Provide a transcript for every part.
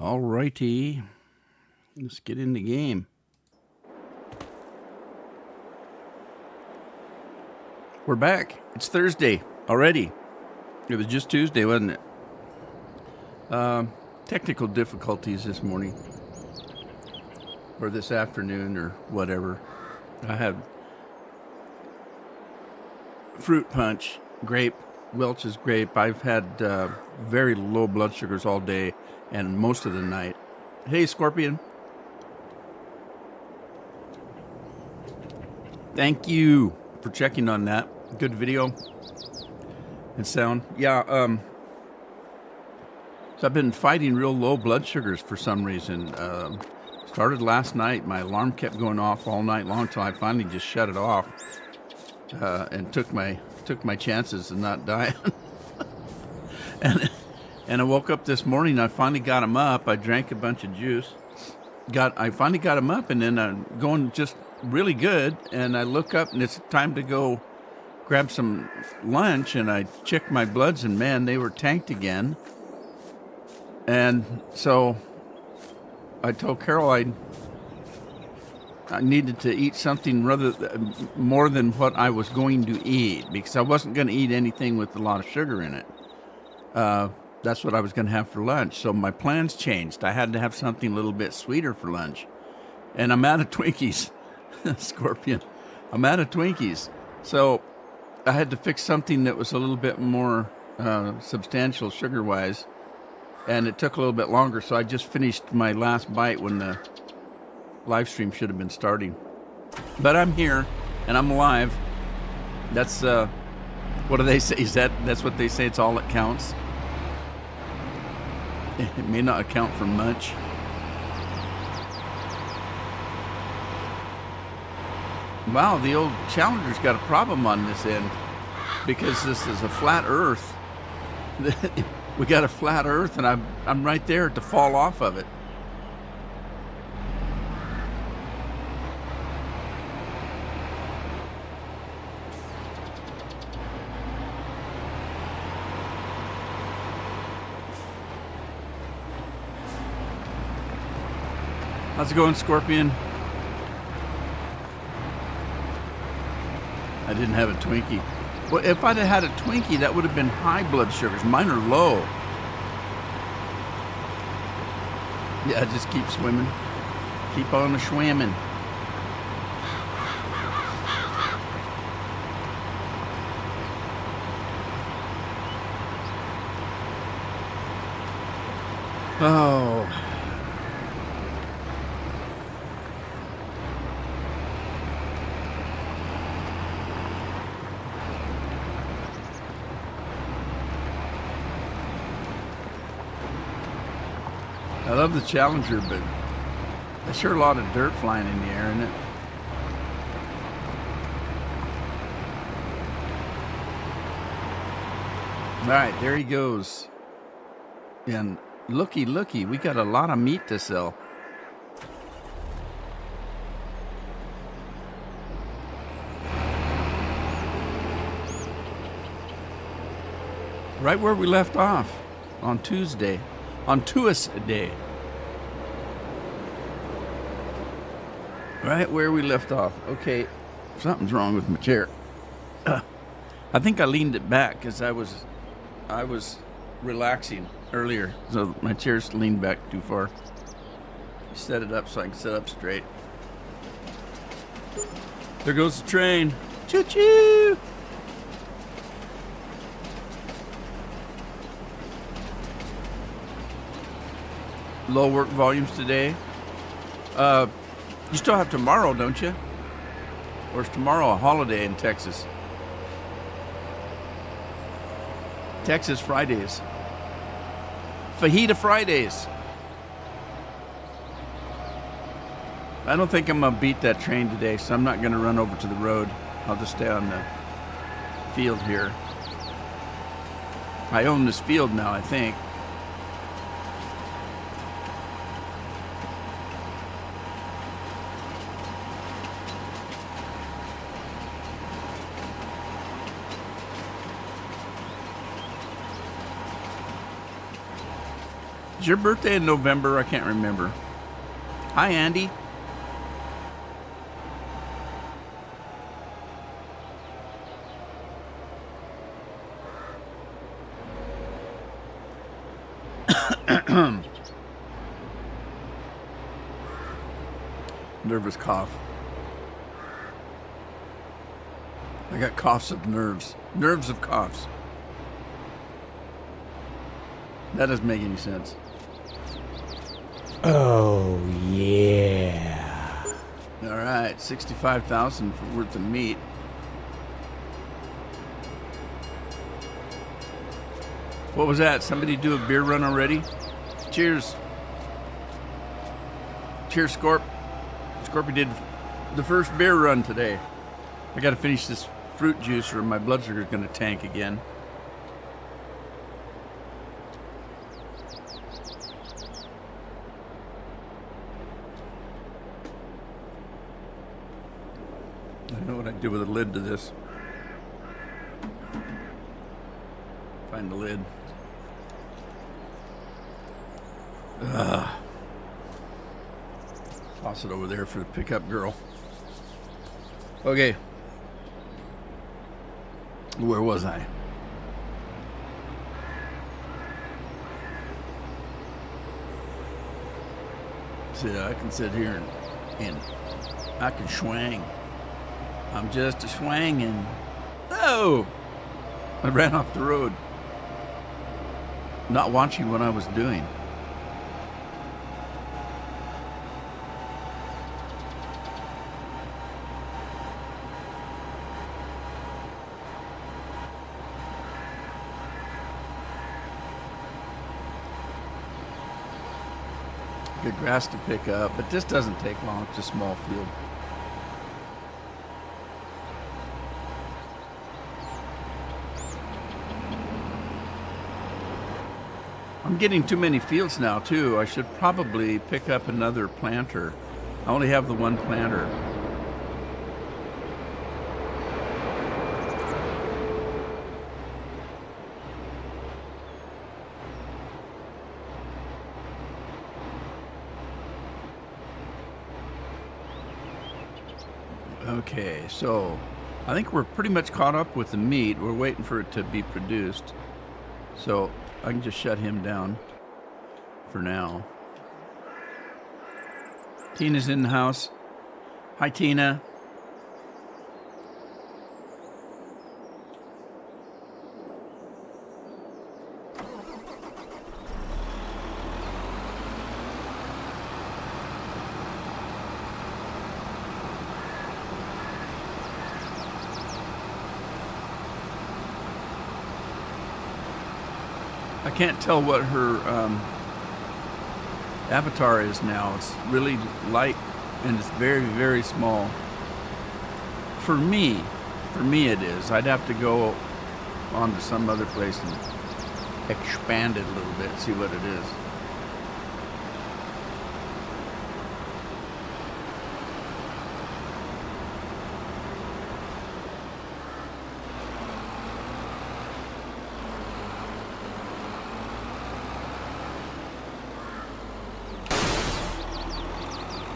All righty. Let's get in the game. We're back. It's Thursday already. It was just Tuesday, wasn't it? Technical difficulties this morning. Or this afternoon or whatever. I had fruit punch, grape, Welch's grape. I've had very low blood sugars all day and most of the night. Hey, Scorpion. Thank you for checking on that. Good video and sound. Yeah, so I've been fighting real low blood sugars for some reason. Started last night. My alarm kept going off all night long till I finally just shut it off and took my chances of not dying. And I woke up this morning. I finally got him up. I drank a bunch of juice. I finally got him up, and then I'm going just really good. And I look up, and it's time to go grab some lunch. And I checked my bloods, and man, they were tanked again. And so I told Carol I needed to eat something more than what I was going to eat, because I wasn't going to eat anything with a lot of sugar in it. That's what I was going to have for lunch. So my plans changed. I had to have something a little bit sweeter for lunch. And I'm out of Twinkies, Scorpion. I'm out of Twinkies. So I had to fix something that was a little bit more substantial sugar-wise. And it took a little bit longer. So I just finished my last bite when the live stream should have been starting. But I'm here, and I'm alive. That's, what do they say? That's what they say, it's all that counts? It may not account for much. Wow, the old Challenger's got a problem on this end, because this is a flat Earth. We got a flat Earth, and I'm right there to fall off of it. How's it going, Scorpion? I didn't have a Twinkie. Well, if I'd have had a Twinkie, that would have been high blood sugars. Mine are low. Yeah, just keep swimming. Keep on the swimming. Oh. I love the Challenger, but there's sure a lot of dirt flying in the air, isn't it? All right, there he goes. And looky, we got a lot of meat to sell. Right where we left off on Tuesday. On Tuesday. Right where we left off. Okay, something's wrong with my chair. I think I leaned it back because I was relaxing earlier, so my chair's leaned back too far. Set it up so I can sit up straight. There goes the train. Choo-choo! Low work volumes today. You still have tomorrow, don't you? Or is tomorrow a holiday in Texas? Texas Fridays. Fajita Fridays. I don't think I'm going to beat that train today, so I'm not going to run over to the road. I'll just stay on the field here. I own this field now, I think. Is your birthday in November? I can't remember. Hi, Andy. Nervous cough. I got coughs of nerves. Nerves of coughs. That doesn't make any sense. Oh, yeah. All right, 65,000 worth of meat. What was that? Somebody do a beer run already? Cheers. Cheers, Scorp. Scorpy did the first beer run today. I got to finish this fruit juice or my blood sugar is going to tank again. I know what I do with a lid to this. Find the lid. Toss it over there for the pickup girl. Okay. Where was I? See, I can sit here and I can swang. I'm just a swangin'. Oh! I ran off the road. Not watching what I was doing. Good grass to pick up, but this doesn't take long. It's a small field. I'm getting too many fields now, too. I should probably pick up another planter. I only have the one planter. Okay, so I think we're pretty much caught up with the meat. We're waiting for it to be produced. So I can just shut him down for now. Tina's in the house. Hi, Tina. I can't tell what her avatar is now. It's really light and it's very, very small. For me it is. I'd have to go on to some other place and expand it a little bit, see what it is.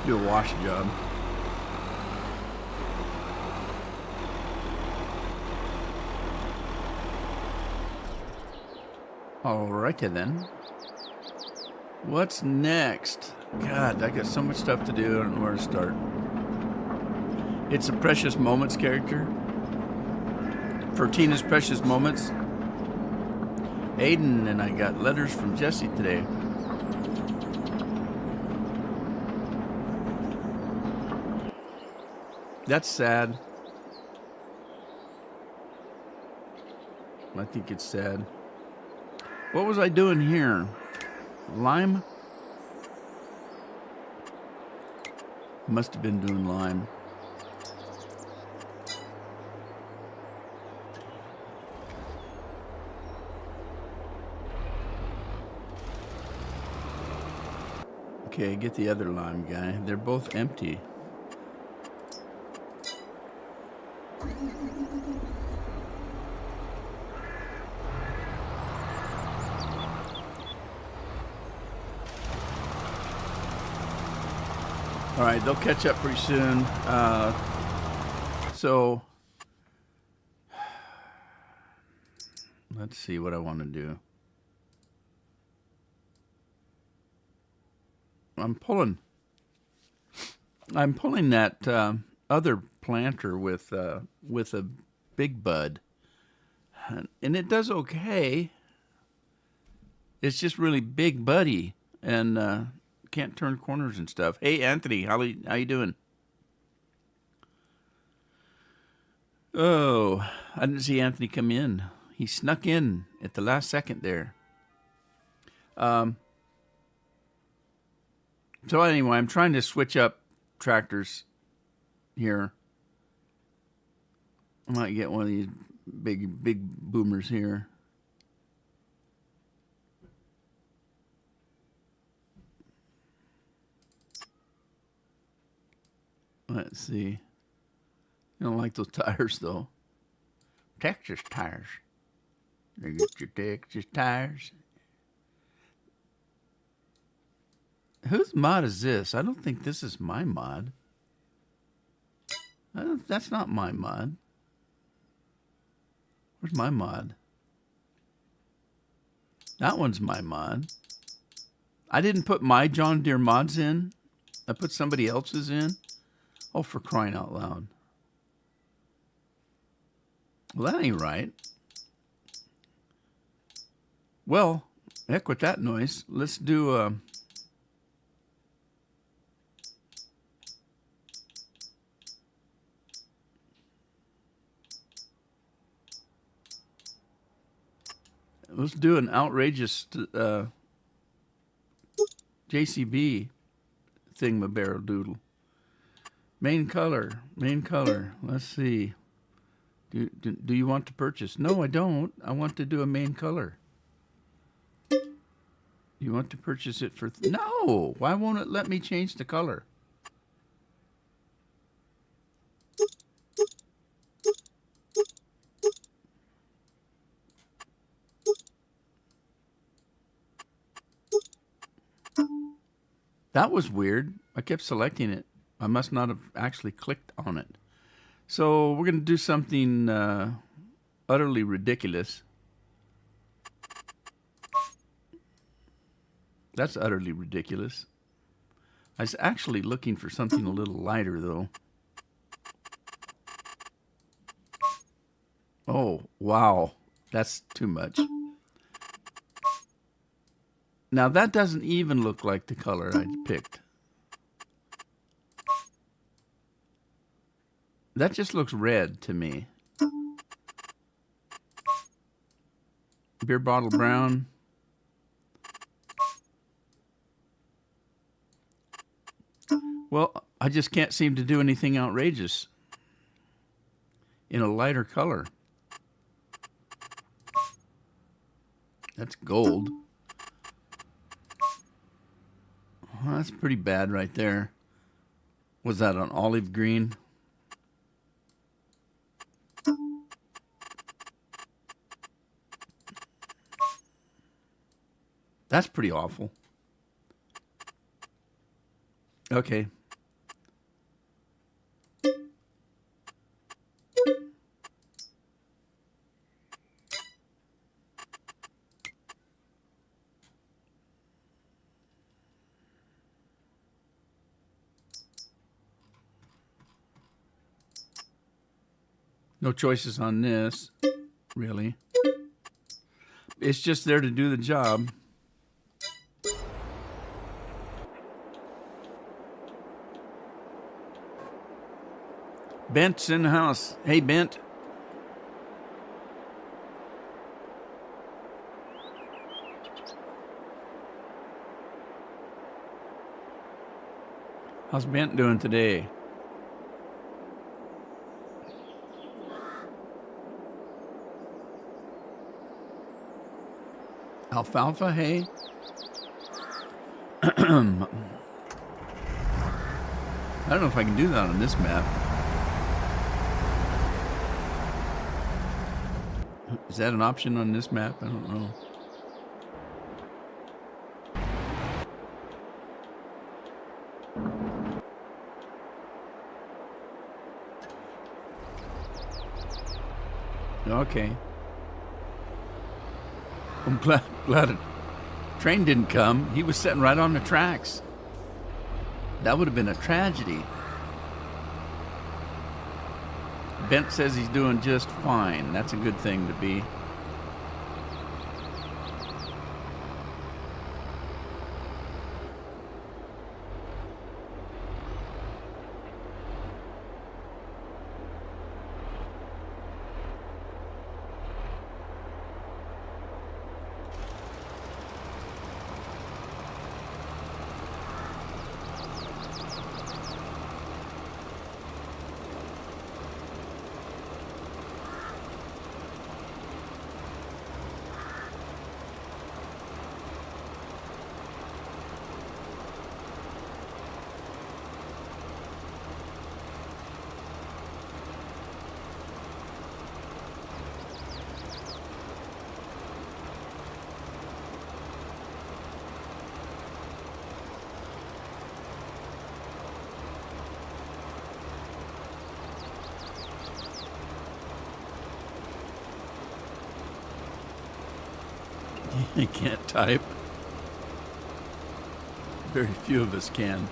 Do a wash job. Alrighty then. What's next? God, I got so much stuff to do. I don't know where to start. It's a Precious Moments character. For Tina's Precious Moments. Aiden and I got letters from Jesse today. That's sad. I think it's sad. What was I doing here? Lime? Must have been doing lime. Okay, get the other lime guy. They're both empty. All right, they'll catch up pretty soon. So let's see what I want to do. I'm pulling that other planter with a big bud, and it does okay. It's just really big buddy and can't turn corners and stuff. Hey, Anthony, how you doing? Oh, I didn't see Anthony come in. He snuck in at the last second there. So anyway, I'm trying to switch up tractors here. I might get one of these big boomers here. Let's see. I don't like those tires though. Texas tires. They get your Texas tires. Whose mod is this? I don't think this is my mod. That's not my mod. Where's my mod? That one's my mod. I didn't put my John Deere mods in. I put somebody else's in. Oh, for crying out loud. Well, that ain't right. Well, heck with that noise. Let's do let's do an outrageous JCB thingamabarrow-doodle. Main color. Let's see. Do you want to purchase? No, I don't. I want to do a main color. You want to purchase it for... No! Why won't it let me change the color? That was weird. I kept selecting it. I must not have actually clicked on it. So we're going to do something utterly ridiculous. That's utterly ridiculous. I was actually looking for something a little lighter, though. Oh, wow. That's too much. Now, that doesn't even look like the color I picked. That just looks red to me. Beer bottle brown. Well, I just can't seem to do anything outrageous in a lighter color. That's gold. Well, that's pretty bad right there. Was that an olive green? That's pretty awful. Okay. No choices on this, really. It's just there to do the job. Bent's in the house. Hey, Bent. How's Bent doing today? Alfalfa hay? I don't know if I can do that on this map. Is that an option on this map? I don't know. Okay. I'm glad a train didn't come. He was sitting right on the tracks. That would have been a tragedy. Bent says he's doing just fine. That's a good thing to be. He can't type. Very few of us can.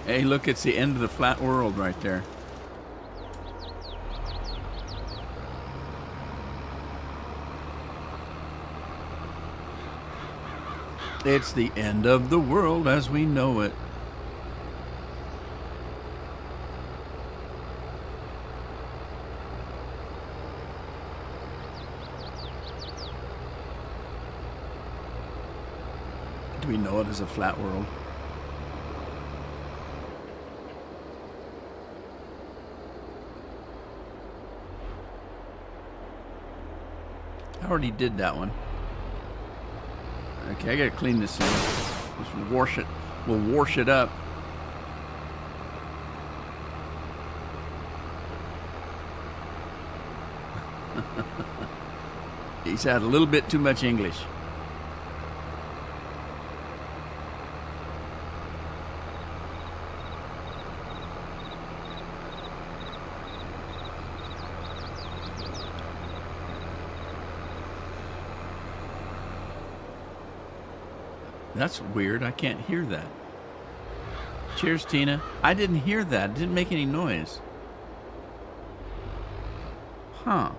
Hey, look, it's the end of the flat world right there. It's the end of the world as we know it. Do we know it as a flat world? I already did that one. Okay, I gotta clean this thing. Just wash it. We'll wash it up. He's had a little bit too much English. That's weird. I can't hear that. Cheers, Tina. I didn't hear that. It didn't make any noise. Huh.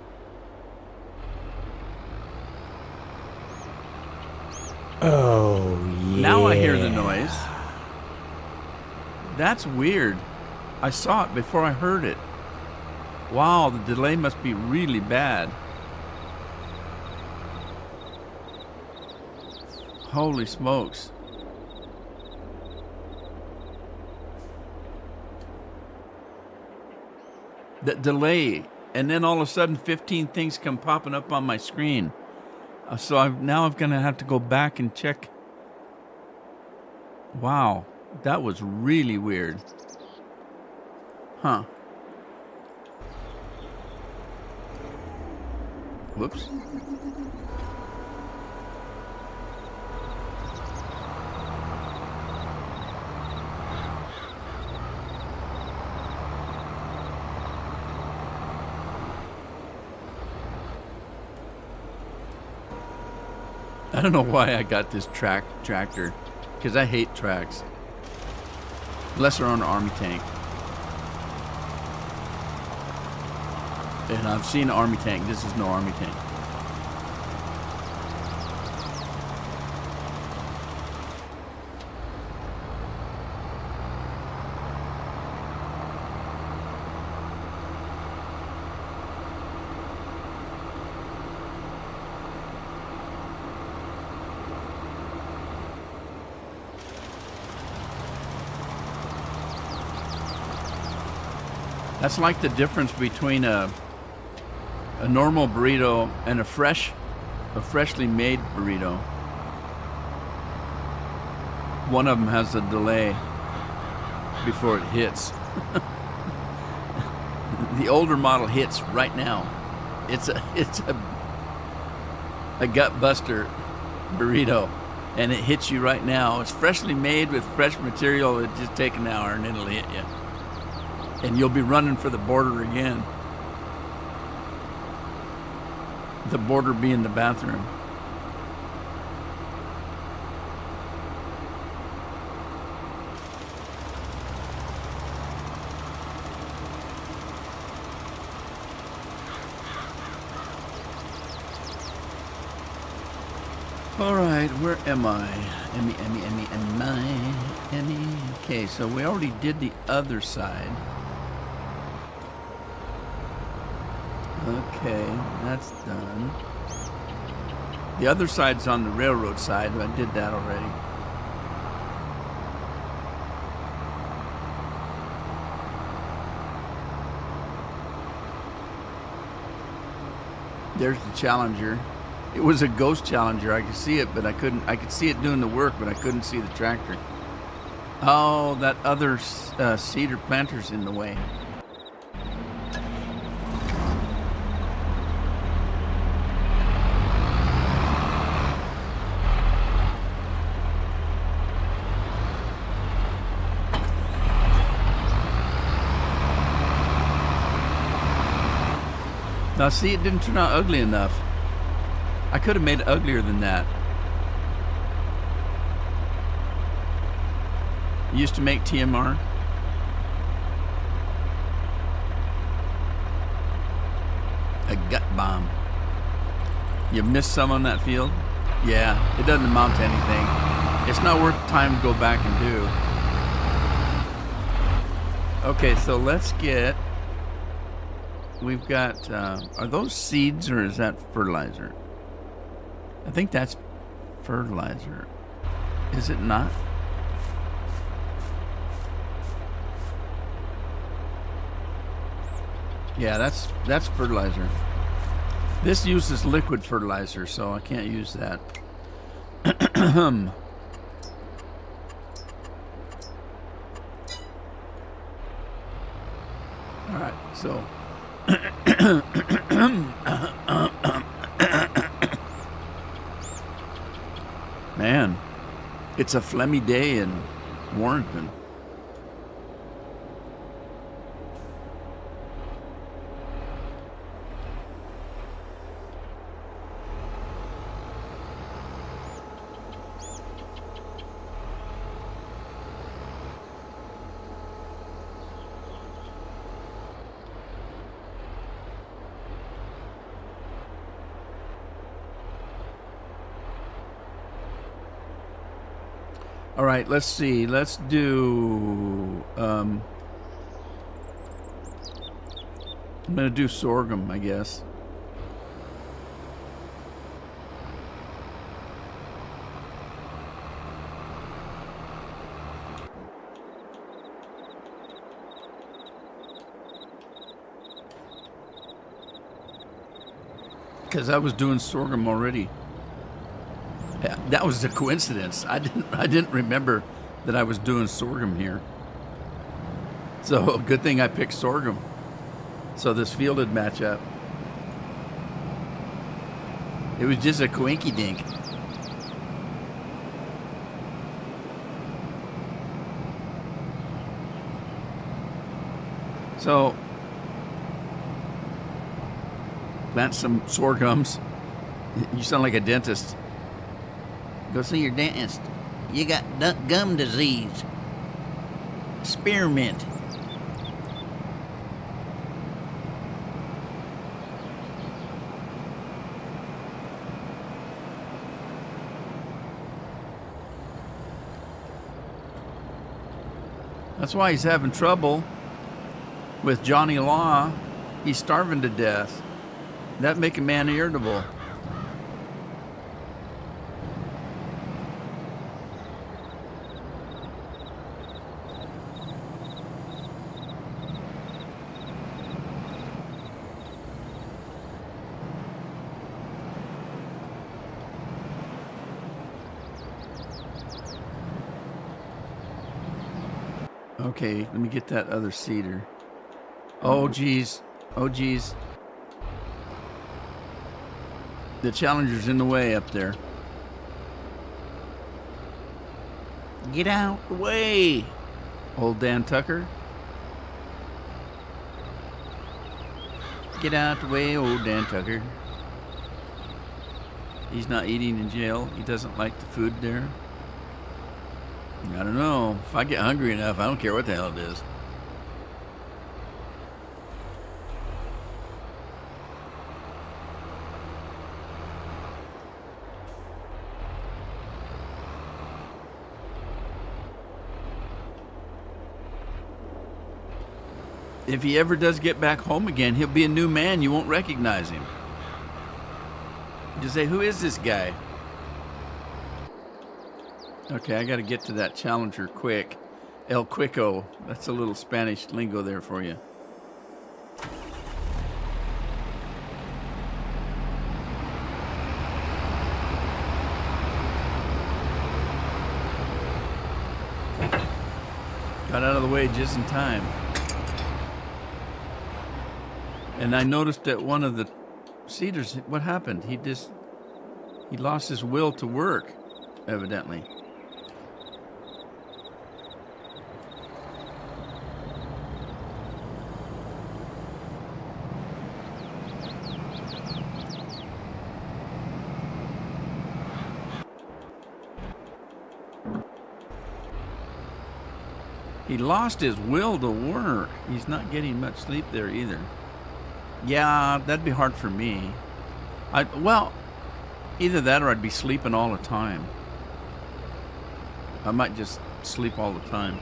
Oh, yeah. Now I hear the noise. That's weird. I saw it before I heard it. Wow, the delay must be really bad. Holy smokes. That delay, and then all of a sudden 15 things come popping up on my screen. So I'm going to have to go back and check. Wow, that was really weird. Huh. Whoops. I don't know why I got this tractor, because I hate tracks. Unless they're on an army tank. And I've seen an army tank. This is no army tank. That's like the difference between a normal burrito and a freshly made burrito. One of them has a delay before it hits. The older model hits right now. It's a gut buster burrito, and it hits you right now. It's freshly made with fresh material. It just take an hour and it'll hit you. And you'll be running for the border again. The border being the bathroom. All right, where am I? Emmy. Okay, so we already did the other side. Okay, that's done. The other side's on the railroad side. I did that already. There's the Challenger. It was a ghost Challenger. I could see it, but I couldn't. I could see it doing the work, but I couldn't see the tractor. Oh, that other cedar planter's in the way. Now, see, it didn't turn out ugly enough. I could have made it uglier than that. You used to make TMR. A gut bomb. You missed some on that field? Yeah, it doesn't amount to anything. It's not worth time to go back and do. Okay, so let's get... We've got... are those seeds or is that fertilizer? I think that's fertilizer. Is it not? Yeah, that's fertilizer. This uses liquid fertilizer, so I can't use that. All right, so man, it's a phlegmy day in Warrenton. All right, let's see. Let's do... I'm going to do sorghum, I guess. Because I was doing sorghum already. Yeah, that was a coincidence. I didn't remember that I was doing sorghum here. So good thing I picked sorghum. So this field would match up. It was just a coinky dink. So plant some sorghums. You sound like a dentist. Go see your dentist. You got gum disease. Spearmint. That's why he's having trouble with Johnny Law. He's starving to death. That make a man irritable. Okay, let me get that other cedar. Oh, geez. Oh, geez. The Challenger's in the way up there. Get out the way, old Dan Tucker. Get out the way, old Dan Tucker. He's not eating in jail. He doesn't like the food there. I don't know. If I get hungry enough, I don't care what the hell it is. If he ever does get back home again, he'll be a new man. You won't recognize him. You say, who is this guy? Okay, I got to get to that Challenger quick. El Quico. That's a little Spanish lingo there for you. Got out of the way just in time. And I noticed that one of the Cedars, what happened? He lost his will to work, evidently. He lost his will to work. He's not getting much sleep there either. Yeah, that'd be hard for me. Well, either that or I'd be sleeping all the time. I might just sleep all the time.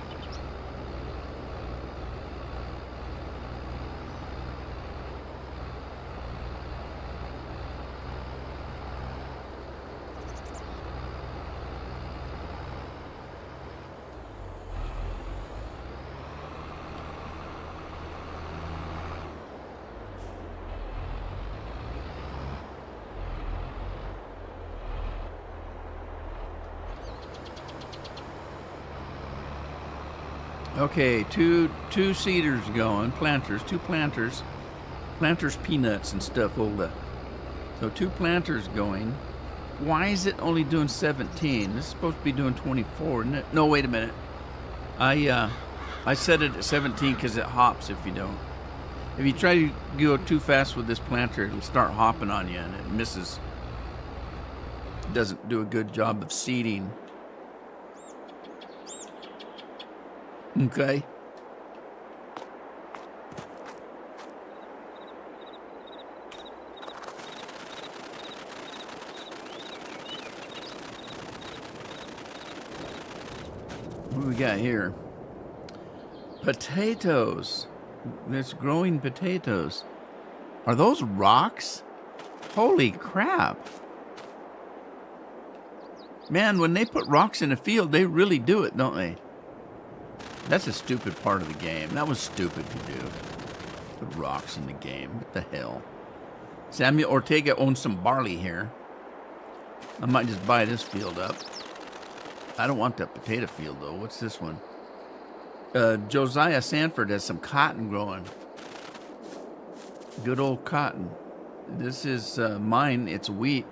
Okay, two Cedars going, planters, two planters peanuts and stuff, all that. So 2 planters going. Why is it only doing 17? This is supposed to be doing 24, isn't it? No, wait a minute. I set it at 17 because it hops if you don't. If you try to go too fast with this planter, it'll start hopping on you and it misses. It doesn't do a good job of seeding. Okay. What do we got here? Potatoes. There's growing potatoes. Are those rocks? Holy crap. Man, when they put rocks in a field, they really do it, don't they? That's a stupid part of the game. That was stupid to do. Put rocks in the game. What the hell? Samuel Ortega owns some barley here. I might just buy this field up. I don't want that potato field, though. What's this one? Josiah Sanford has some cotton growing. Good old cotton. This is mine. It's wheat,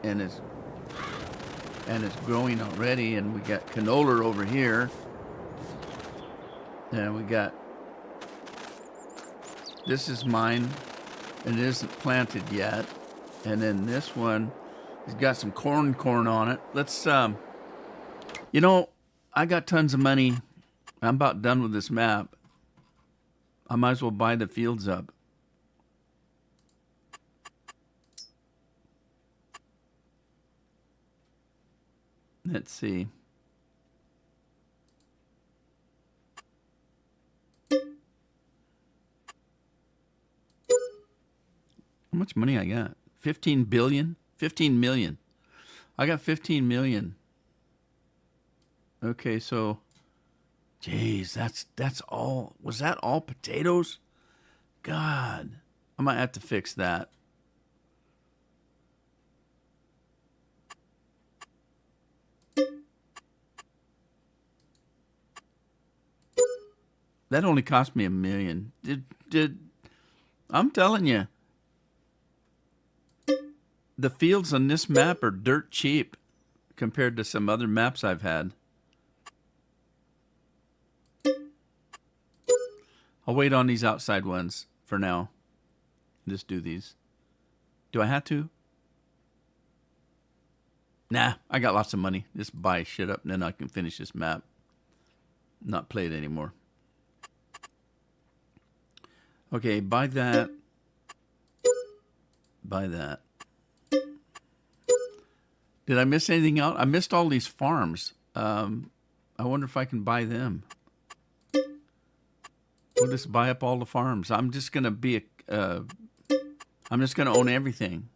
and it's growing already. And we got canola over here. And we got, this is mine, and it isn't planted yet. And then this one has got some corn on it. Let's, you know, I got tons of money. I'm about done with this map. I might as well buy the fields up. Let's see. How much money I got? 15 billion? 15 million. I got 15 million. Okay, so, geez, that's all. Was that all potatoes? God, I might have to fix that. That only cost me $1 million. I'm telling you. The fields on this map are dirt cheap compared to some other maps I've had. I'll wait on these outside ones for now. Just do these. Do I have to? Nah, I got lots of money. Just buy shit up and then I can finish this map. Not play it anymore. Okay, buy that. Buy that. Did I miss anything out? I missed all these farms. I wonder if I can buy them. We'll just buy up all the farms. I'm just gonna be a. I'm just gonna own everything,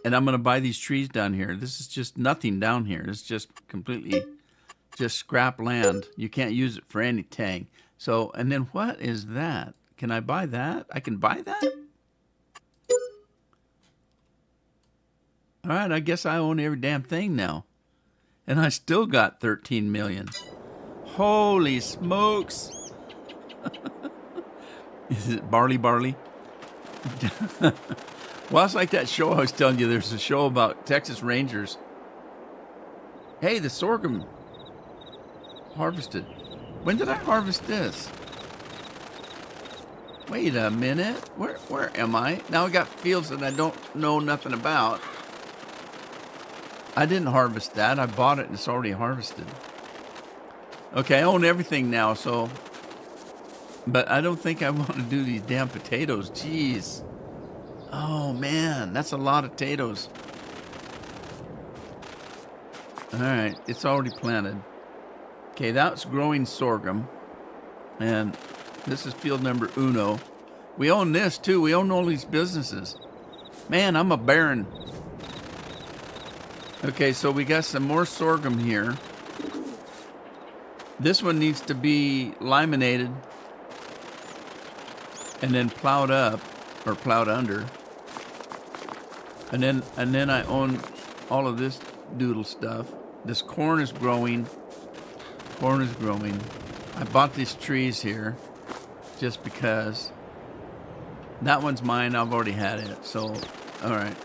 and I'm gonna buy these trees down here. This is just nothing down here. It's just completely, just scrap land. You can't use it for anything. So, and then what is that? Can I buy that? I can buy that? All right, I guess I own every damn thing now. And I still got 13 million. Holy smokes. Is it barley? Well, it's like that show I was telling you. There's a show about Texas Rangers. Hey, the sorghum harvested. When did I harvest this? Wait a minute. Where am I? Now I got fields that I don't know nothing about. I didn't harvest that. I bought it and it's already harvested. Okay, I own everything now, so... But I don't think I want to do these damn potatoes. Jeez. Oh, man. That's a lot of potatoes. All right. It's already planted. Okay, that's growing sorghum. And this is field number uno. We own this, too. We own all these businesses. Man, I'm a baron. Okay, so we got some more sorghum here. This one needs to be liminated and then plowed up or plowed under. And then I own all of this doodle stuff. This corn is growing. Corn is growing. I bought these trees here just because. That one's mine. I've already had it. So, all right.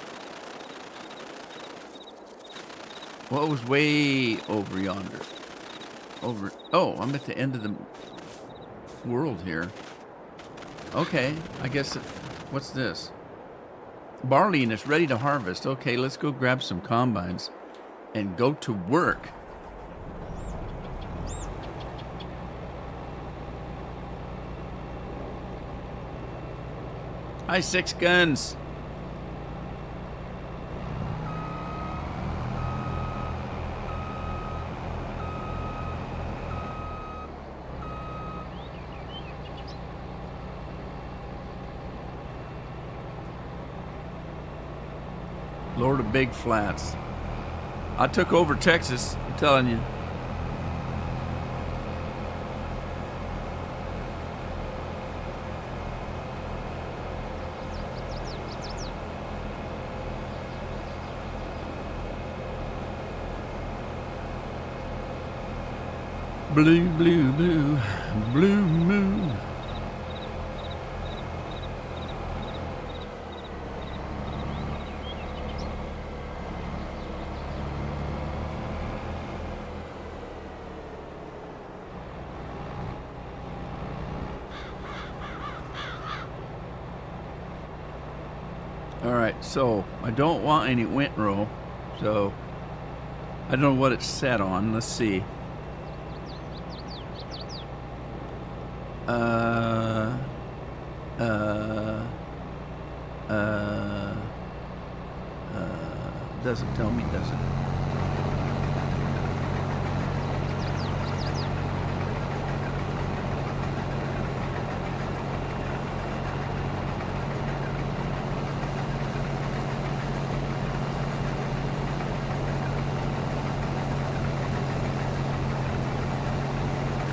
What was way over yonder? Oh, I'm at the end of the world here. Okay, I guess, what's this? Barley and it's ready to harvest. Okay, let's go grab some combines and go to work. Hi, Six Guns. Lord of Big Flats. I took over Texas, I'm telling you. Blue, blue, blue, blue moon. All right, so I don't want any windrow, so I don't know what it's set on. Let's see. Doesn't tell me, does it?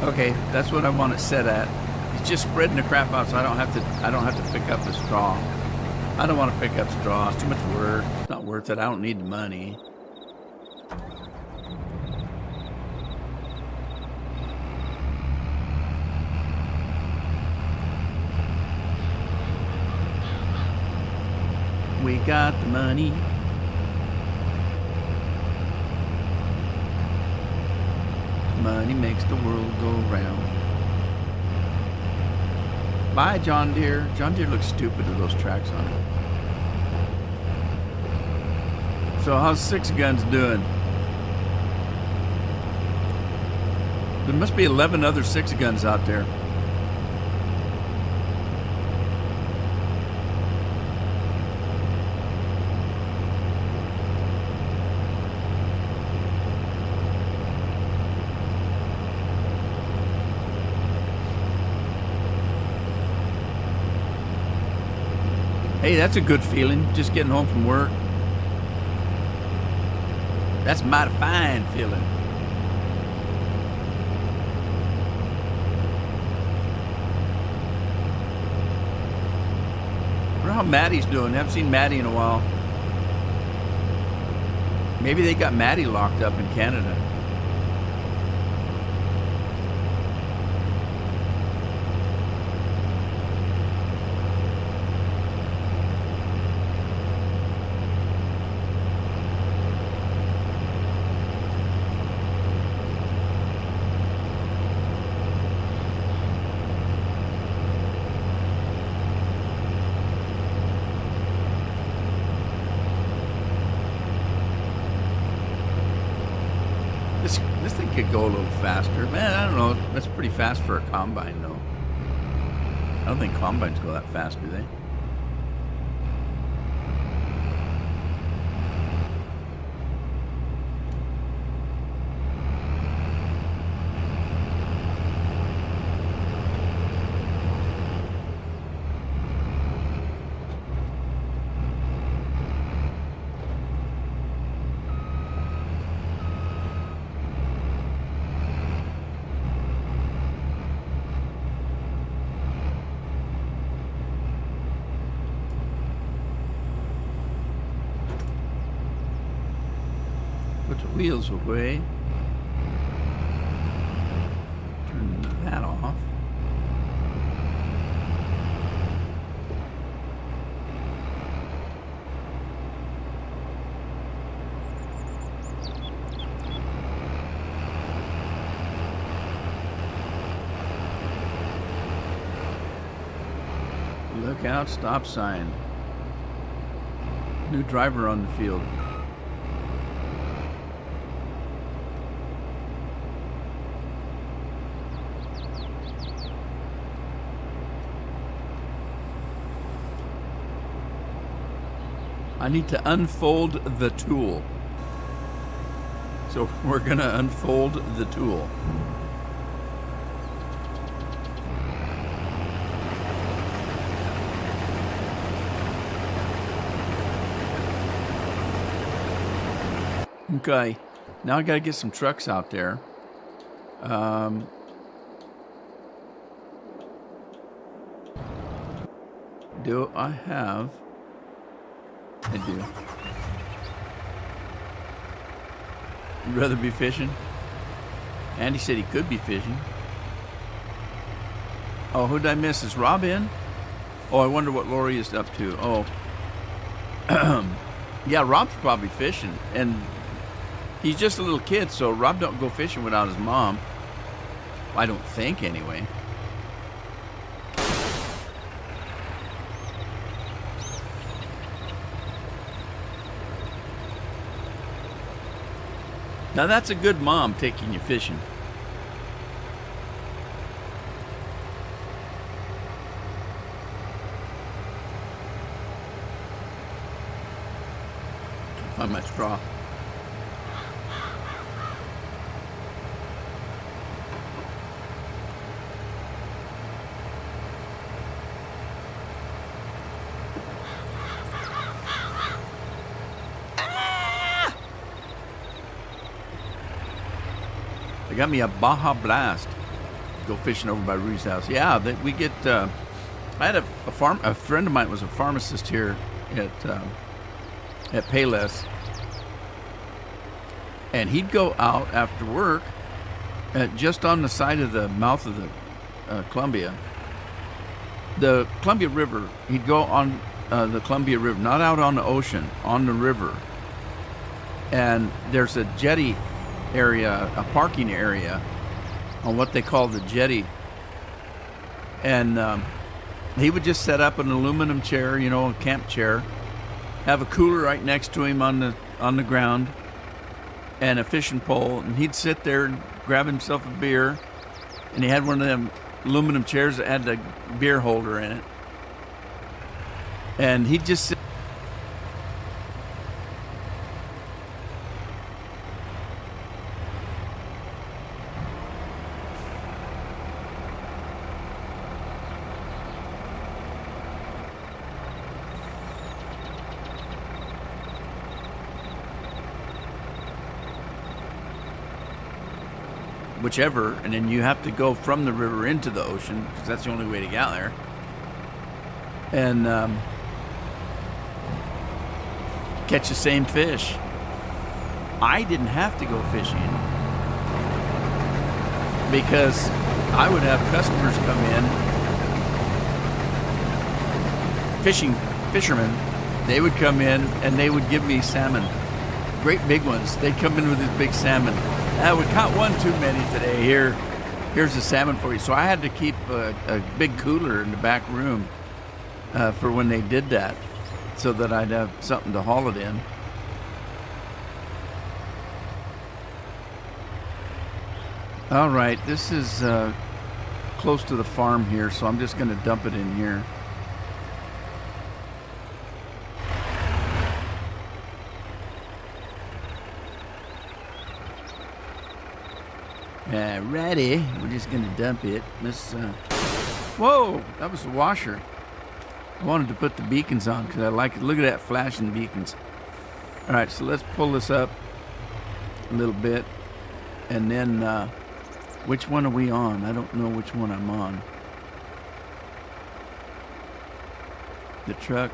Okay, that's what I want it set at. It's just spreading the crap out, so I don't have to pick up the straw. I don't want to pick up straw. It's too much work. It's not worth it. I don't need the money. We got the money. Money makes the world go round. Bye, John Deere. John Deere looks stupid with those tracks on it. So how's Six Guns doing? There must be 11 other Six Guns out there. Hey, that's a good feeling, just getting home from work. That's a mighty fine feeling. I wonder how Maddie's doing. Haven't seen Maddie in a while. Maybe they got Maddie locked up in Canada. This thing could go a little faster. Man, I don't know. That's pretty fast for a combine, though. I don't think combines go that fast, do they? Put the wheels away. Turn that off. Look out, stop sign. New driver on the field. I need to unfold the tool. So we're gonna unfold the tool. Okay, now I gotta get some trucks out there. Do I have? I do. You'd rather be fishing? Andy said he could be fishing. Oh, who'd I miss? Is Rob in? Oh, I wonder what Lori is up to. Oh. Yeah, Rob's probably fishing. And he's just a little kid, so Rob don't go fishing without his mom. I don't think, anyway. Now that's a good mom taking you fishing. Can't find my straw. They got me a Baja Blast. Go fishing over by Rudy's house. Yeah, we get. I had a friend of mine was a pharmacist here at Payless, and he'd go out after work, just on the side of the mouth of the Columbia River. He'd go on the Columbia River, not out on the ocean, on the river. And there's a jetty area, a parking area on what they call the jetty. And he would just set up an aluminum chair, a camp chair, have a cooler right next to him on on the ground and a fishing pole, and he'd sit there and grab himself a beer, and he had one of them aluminum chairs that had a beer holder in it, and he'd just sit. Whichever, and then you have to go from the river into the ocean because that's the only way to get out there. And catch the same fish. I didn't have to go fishing because I would have customers come in, fishermen. They would come in and they would give me salmon, great big ones. They'd come in with this big salmon. We caught one too many today. Here's the salmon for you. So I had to keep a big cooler in the back room for when they did that, so that I'd have something to haul it in. All right, this is close to the farm here, so I'm just going to dump it in here. Ready. We're just gonna dump it. Whoa, that was the washer. I wanted to put the beacons on because I like it. Look at that flashing beacons. All right, so let's pull this up a little bit, and then which one are we on? I don't know which one I'm on. The truck.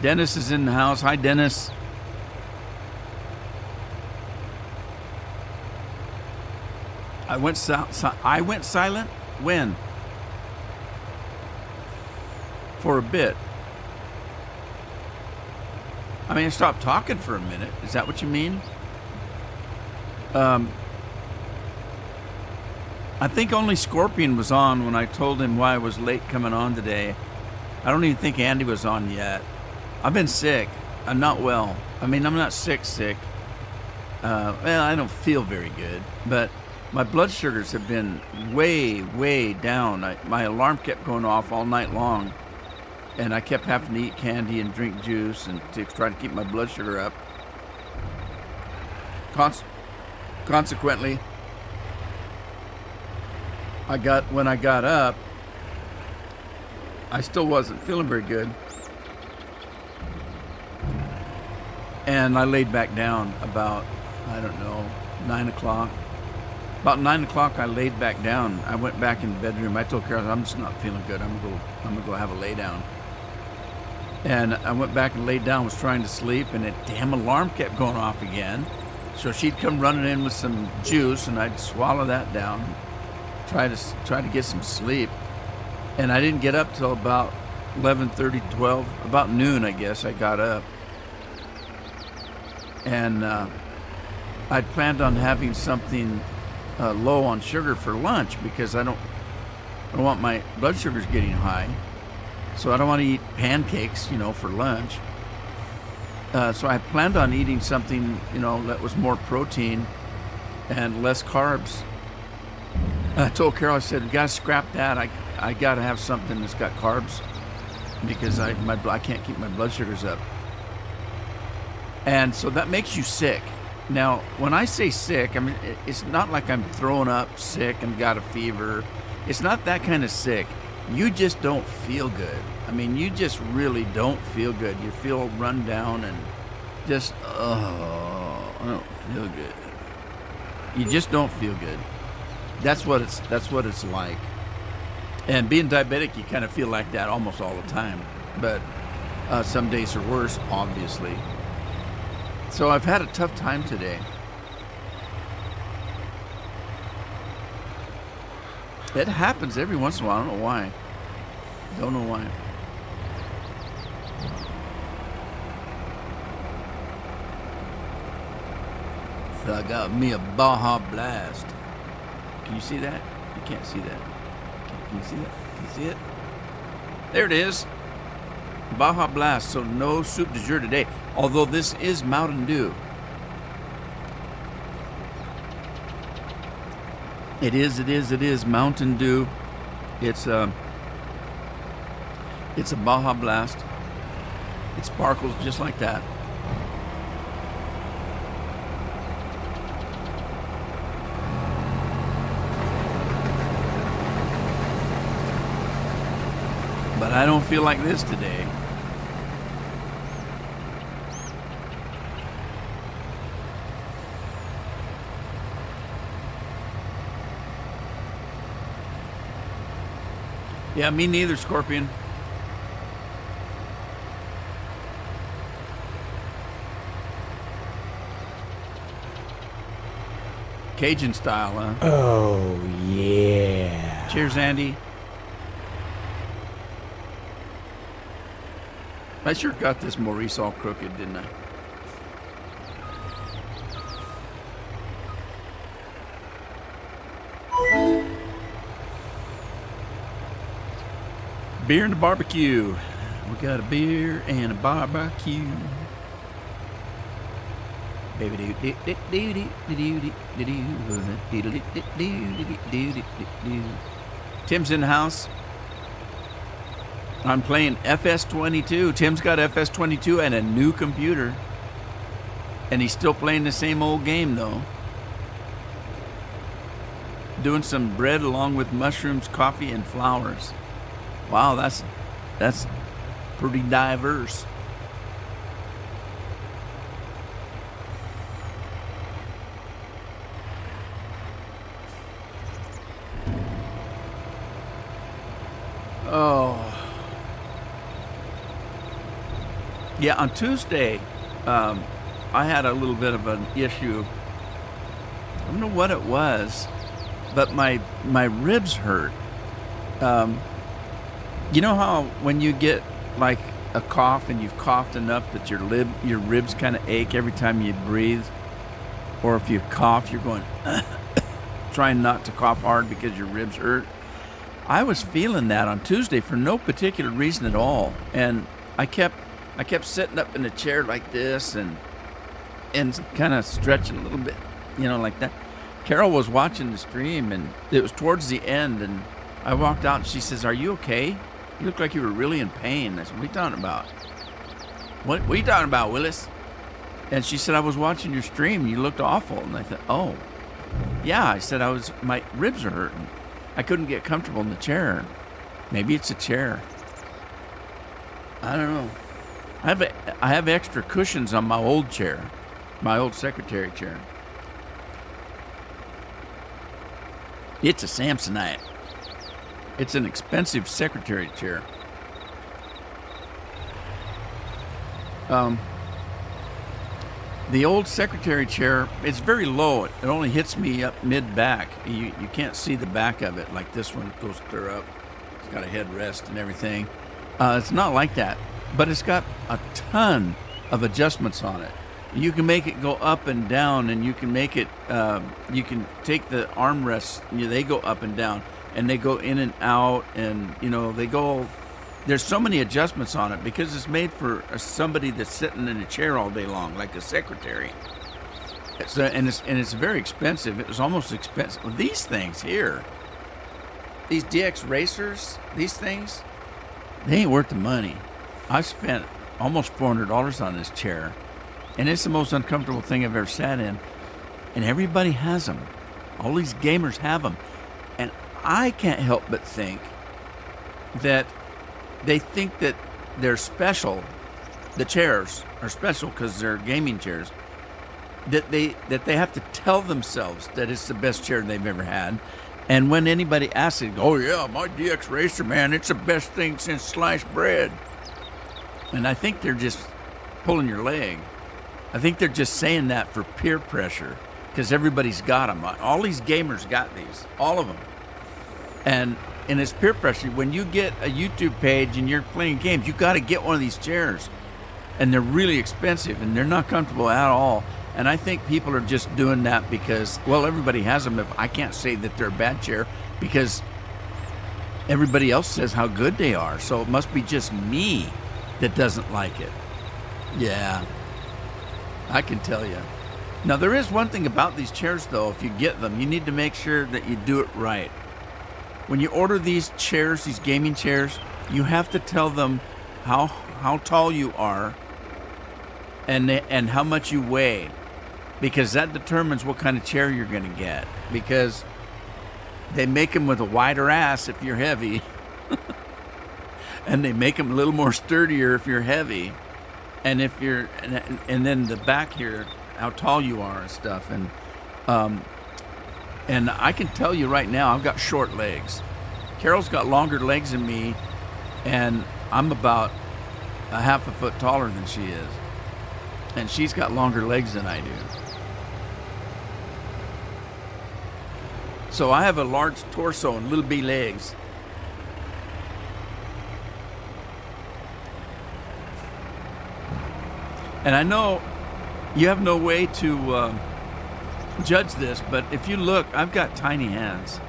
Dennis is in the house. Hi, Dennis. I went silent. When? For a bit. I mean, I stopped talking for a minute. Is that what you mean? I think only Scorpion was on when I told him why I was late coming on today. I don't even think Andy was on yet. I've been sick. I'm not well. I mean, I'm not sick. Well, I don't feel very good, but my blood sugars have been way down. My alarm kept going off all night long, and I kept having to eat candy and drink juice and to try to keep my blood sugar up. Consequently, when I got up, I still wasn't feeling very good. And I laid back down about, 9 o'clock. About 9 o'clock, I laid back down. I went back in the bedroom. I told Carol, I'm just not feeling good. I'm gonna go have a lay down. And I went back and laid down, was trying to sleep, and a damn alarm kept going off again. So she'd come running in with some juice, and I'd swallow that down, try to get some sleep. And I didn't get up till about 11:30, 12, about noon, I guess. I got up. And I'd planned on having something low on sugar for lunch because I don't want my blood sugars getting high. So I don't want to eat pancakes, for lunch. So I planned on eating something, that was more protein and less carbs. I told Carol, I said, you got to scrap that. I got to have something that's got carbs because I can't keep my blood sugars up. And so that makes you sick. Now, when I say sick, I mean, it's not like I'm throwing up sick and got a fever. It's not that kind of sick. You just don't feel good. I mean, you just really don't feel good. You feel run down and just, I don't feel good. You just don't feel good. That's what it's like. And being diabetic, you kind of feel like that almost all the time. But some days are worse, obviously. So I've had a tough time today. It happens every once in a while. I don't know why. Don't know why. So I got me a Baja Blast. Can you see that? You can't see that. Can you see that? Can you see it? There it is. Baja Blast. So no soup du jour today. Although this is Mountain Dew. It is Mountain Dew. It's a Baja Blast. It sparkles just like that. But I don't feel like this today. Yeah, me neither, Scorpion. Cajun style, huh? Oh, yeah. Cheers, Andy. I sure got this Maurice all crooked, didn't I? Beer and a barbecue. We got a beer and a barbecue. Tim's in the house. I'm playing FS22. Tim's got FS22 and a new computer. And he's still playing the same old game, though. Doing some bread along with mushrooms, coffee, and flowers. Wow, that's pretty diverse. Oh. Yeah, on Tuesday, I had a little bit of an issue. I don't know what it was, but my ribs hurt. You know how when you get like a cough and you've coughed enough that your ribs kind of ache every time you breathe? Or if you cough, you're going, trying not to cough hard because your ribs hurt. I was feeling that on Tuesday for no particular reason at all. And I kept sitting up in a chair like this and kind of stretching a little bit, like that. Carol was watching the stream, and it was towards the end, and I walked out, and she says, "Are you okay? You look like you were really in pain." I said, "What are you talking about?" What are you talking about, Willis? And she said, "I was watching your stream, and you looked awful." And I thought, "Oh, yeah." I said, my ribs are hurting. I couldn't get comfortable in the chair. Maybe it's a chair. I don't know. I have extra cushions on my old chair, my old secretary chair. It's a Samsonite. It's an expensive secretary chair. The old secretary chair, it's very low. It only hits me up mid-back. You can't see the back of it like this one goes clear up. It's got a headrest and everything. It's not like that, but it's got a ton of adjustments on it. You can make it go up and down, and you can make it, you can take the armrests, they go up and down, and they go in and out, and, they go, there's so many adjustments on it because it's made for somebody that's sitting in a chair all day long, like a secretary. And it's very expensive. It was almost expensive. Well, these things here, these DX Racers, these things, they ain't worth the money. I spent almost $400 on this chair, and it's the most uncomfortable thing I've ever sat in. And everybody has them. All these gamers have them. And I can't help but think that they think that they're special. The chairs are special because they're gaming chairs. That they have to tell themselves that it's the best chair they've ever had. And when anybody asks it, "Oh yeah, my DX Racer, man, it's the best thing since sliced bread." And I think they're just pulling your leg. I think they're just saying that for peer pressure because everybody's got them. All these gamers got these, all of them. And it's peer pressure. When you get a YouTube page and you're playing games, you got to get one of these chairs. And they're really expensive and they're not comfortable at all. And I think people are just doing that because, well, everybody has them. I can't say that they're a bad chair because everybody else says how good they are. So it must be just me that doesn't like it. Yeah, I can tell you. Now, there is one thing about these chairs, though. If you get them, you need to make sure that you do it right. When you order these chairs, these gaming chairs, you have to tell them how tall you are and how much you weigh, because that determines what kind of chair you're going to get. Because they make them with a wider ass if you're heavy, and they make them a little more sturdier if you're heavy, and if you're and then the back here, how tall you are and stuff. And I can tell you right now, I've got short legs. Carol's got longer legs than me, and I'm about a half a foot taller than she is. And she's got longer legs than I do. So I have a large torso and little bitty legs. And I know you have no way to judge this, but if you look, I've got tiny hands.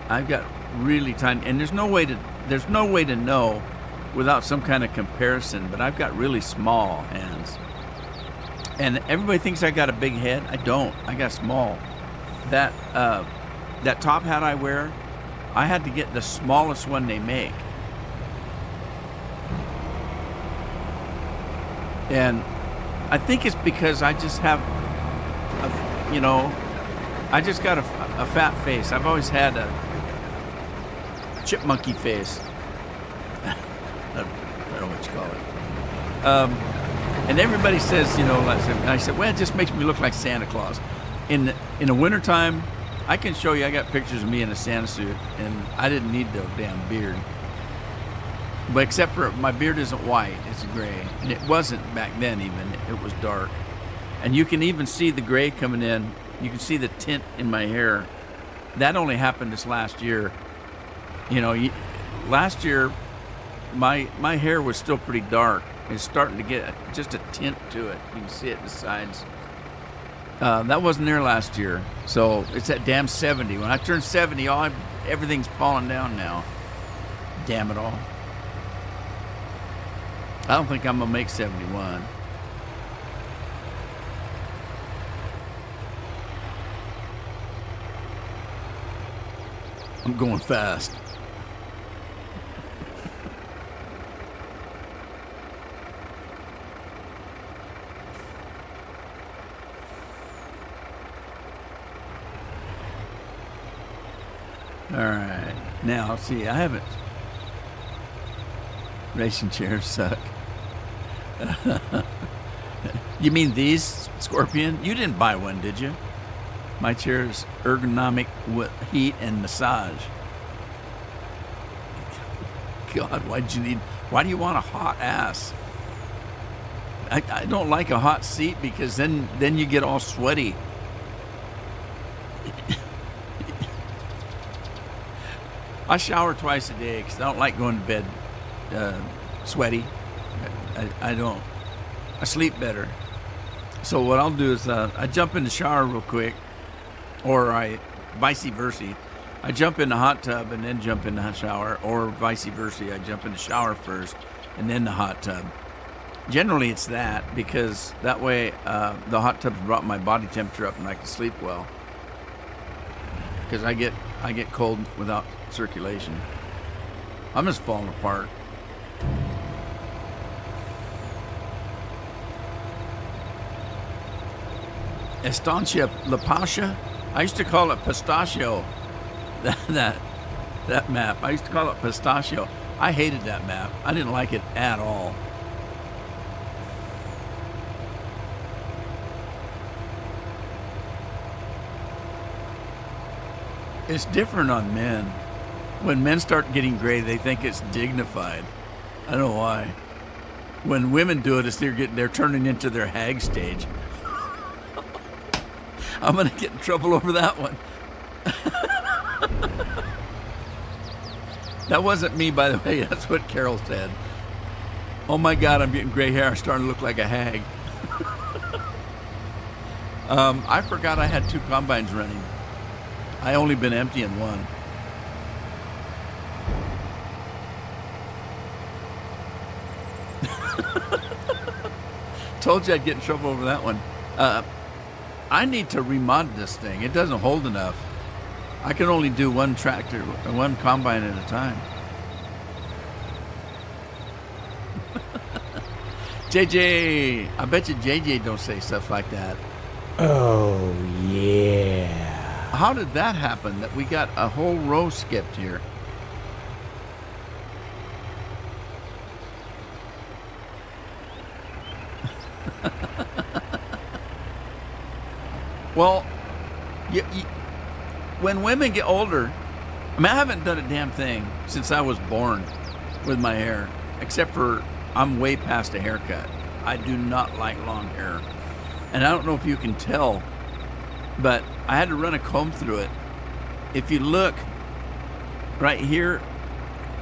I've got really tiny, and there's no way to know without some kind of comparison, but I've got really small hands. And everybody thinks I got a big head. I don't. I got small. That top hat I wear, I had to get the smallest one they make. And I think it's because I just have, I just got a fat face. I've always had a chipmunky face. I don't know what you call it. And everybody says, I said, well, it just makes me look like Santa Claus. In the wintertime, I can show you, I got pictures of me in a Santa suit, and I didn't need the damn beard. But except for my beard isn't white, it's gray. And it wasn't back then even, it was dark. And you can even see the gray coming in. You can see the tint in my hair. That only happened this last year. Last year, my hair was still pretty dark. It's starting to get just a tint to it. You can see it in the sides. That wasn't there last year. So it's at damn 70. When I turn 70, everything's falling down now. Damn it all. I don't think I'm going to make 71. I'm going fast. All right. Now, see, I haven't. Racing chairs suck. You mean these, Scorpion? You didn't buy one, did you? My chair is ergonomic with heat and massage. God, why do you want a hot ass? I don't like a hot seat because then you get all sweaty. I shower twice a day because I don't like going to bed sweaty. I don't. I sleep better. So what I'll do is I jump in the shower real quick, or vice versa. I jump in the hot tub and then jump in the shower, or vice versa. I jump in the shower first and then the hot tub. Generally, it's that because that way the hot tub's brought my body temperature up and I can sleep well. Because I get cold without circulation. I'm just falling apart. Estancia La Pasha. I used to call it pistachio. That map. I used to call it pistachio. I hated that map. I didn't like it at all. It's different on men. When men start getting gray, they think it's dignified. I don't know why. When women do it, they're turning into their hag stage. I'm gonna get in trouble over that one. That wasn't me, by the way. That's what Carol said. Oh my God, I'm getting gray hair. I'm starting to look like a hag. I forgot I had 2 combines running. I only been emptying one. told you I'd get in trouble over that one. I need to remod this thing. It doesn't hold enough. I can only do one tractor, one combine at a time. JJ, I bet you JJ don't say stuff like that. Oh, yeah. How did that happen that we got a whole row skipped here? Well, when women get older, I mean, I haven't done a damn thing since I was born with my hair, except for I'm way past a haircut. I do not like long hair. And I don't know if you can tell, but I had to run a comb through it. If you look right here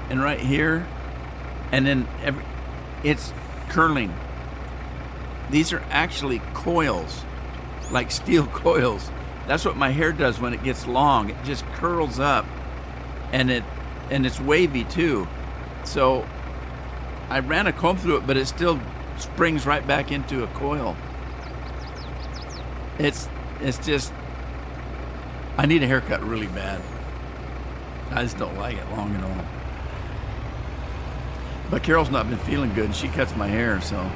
and right here, and then it's curling. These are actually coils, like steel coils. That's what my hair does when it gets long. It just curls up, and it's wavy too. So I ran a comb through it, but it still springs right back into a coil. It's just, I need a haircut really bad. I just don't like it long at all. But Carol's not been feeling good, and she cuts my hair, so.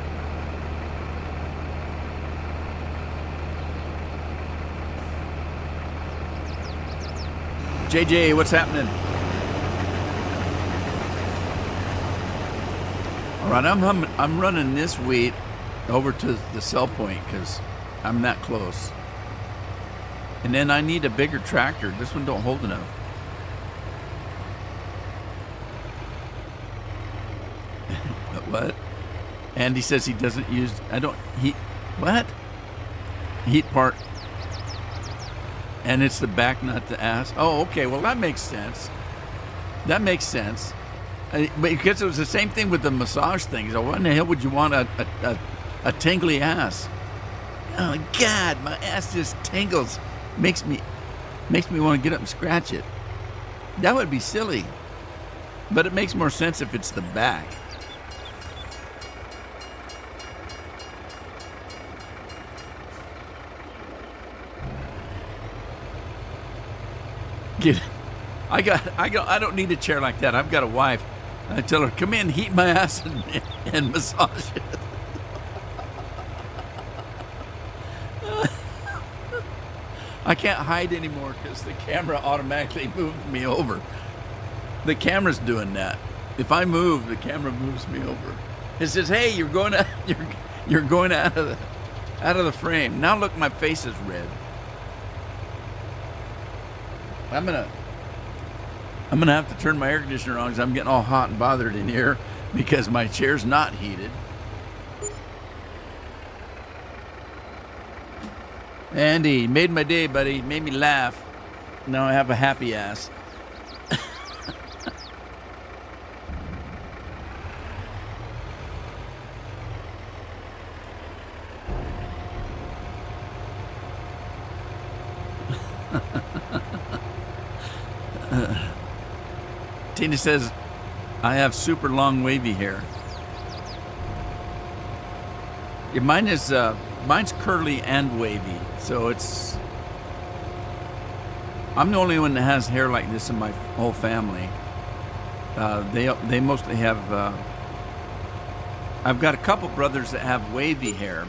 JJ, what's happening? All right, I'm running this wheat over to the sell point because I'm that close. And then I need a bigger tractor. This one don't hold enough. What? Andy says he doesn't use, what? Heat part. And it's the back, not the ass. Oh, okay. Well, that makes sense. That makes sense. Because it was the same thing with the massage thing. So why in the hell would you want a tingly ass? Oh God, my ass just tingles. Makes me want to get up and scratch it. That would be silly. But it makes more sense if it's the back. I don't need a chair like that. I've got a wife. I tell her, come in, heat my ass and massage it. I can't hide anymore because the camera automatically moved me over. The camera's doing that. If I move, the camera moves me over. It says, "Hey, you're going out of the frame." Now look, my face is red. I'm gonna have to turn my air conditioner on because I'm getting all hot and bothered in here because my chair's not heated. Andy, made my day, buddy. Made me laugh. Now I have a happy ass. Tina says, I have super long wavy hair. Yeah, mine's curly and wavy, so I'm the only one that has hair like this in my whole family. They mostly have. I've got a couple brothers that have wavy hair,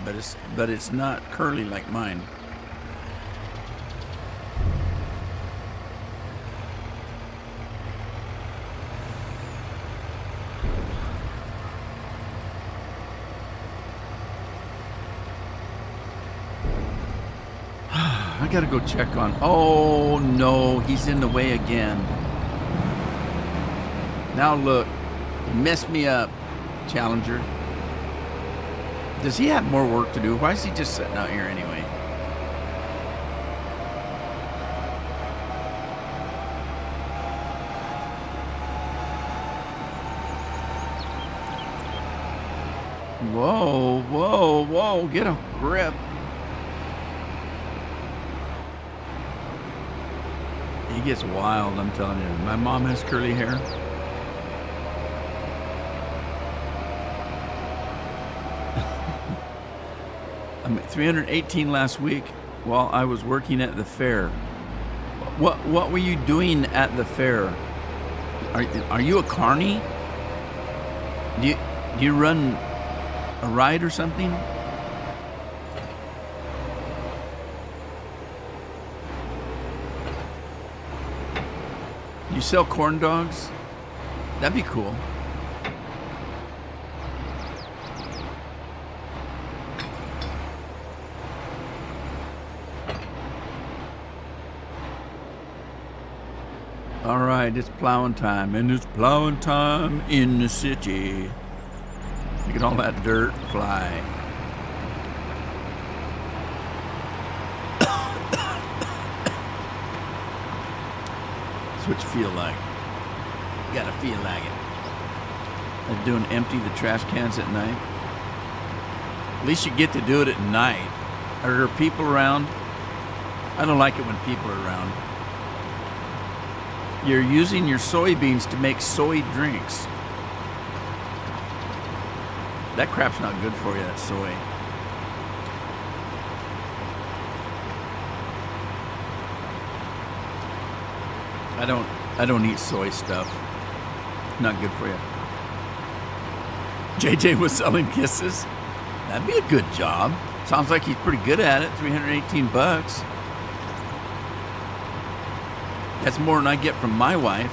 but it's not curly like mine. I gotta go check on. Oh no, he's in the way again. Now look, he messed me up, Challenger. Does he have more work to do? Why is he just sitting out here anyway? Whoa, whoa, whoa, get a grip. He gets wild, I'm telling you. My mom has curly hair. I made 318 last week while I was working at the fair. What were you doing at the fair? Are you a carny? Do you run a ride or something? You sell corn dogs? That'd be cool. All right, it's plowing time, and it's plowing time in the city. Look at all that dirt fly. That's what you feel like. You gotta feel like it. They're doing empty the trash cans at night. At least you get to do it at night. Are there people around? I don't like it when people are around. You're using your soybeans to make soy drinks. That crap's not good for you, that soy. I don't eat soy stuff. Not good for you. JJ was selling kisses. That'd be a good job. Sounds like he's pretty good at it. $318. That's more than I get from my wife.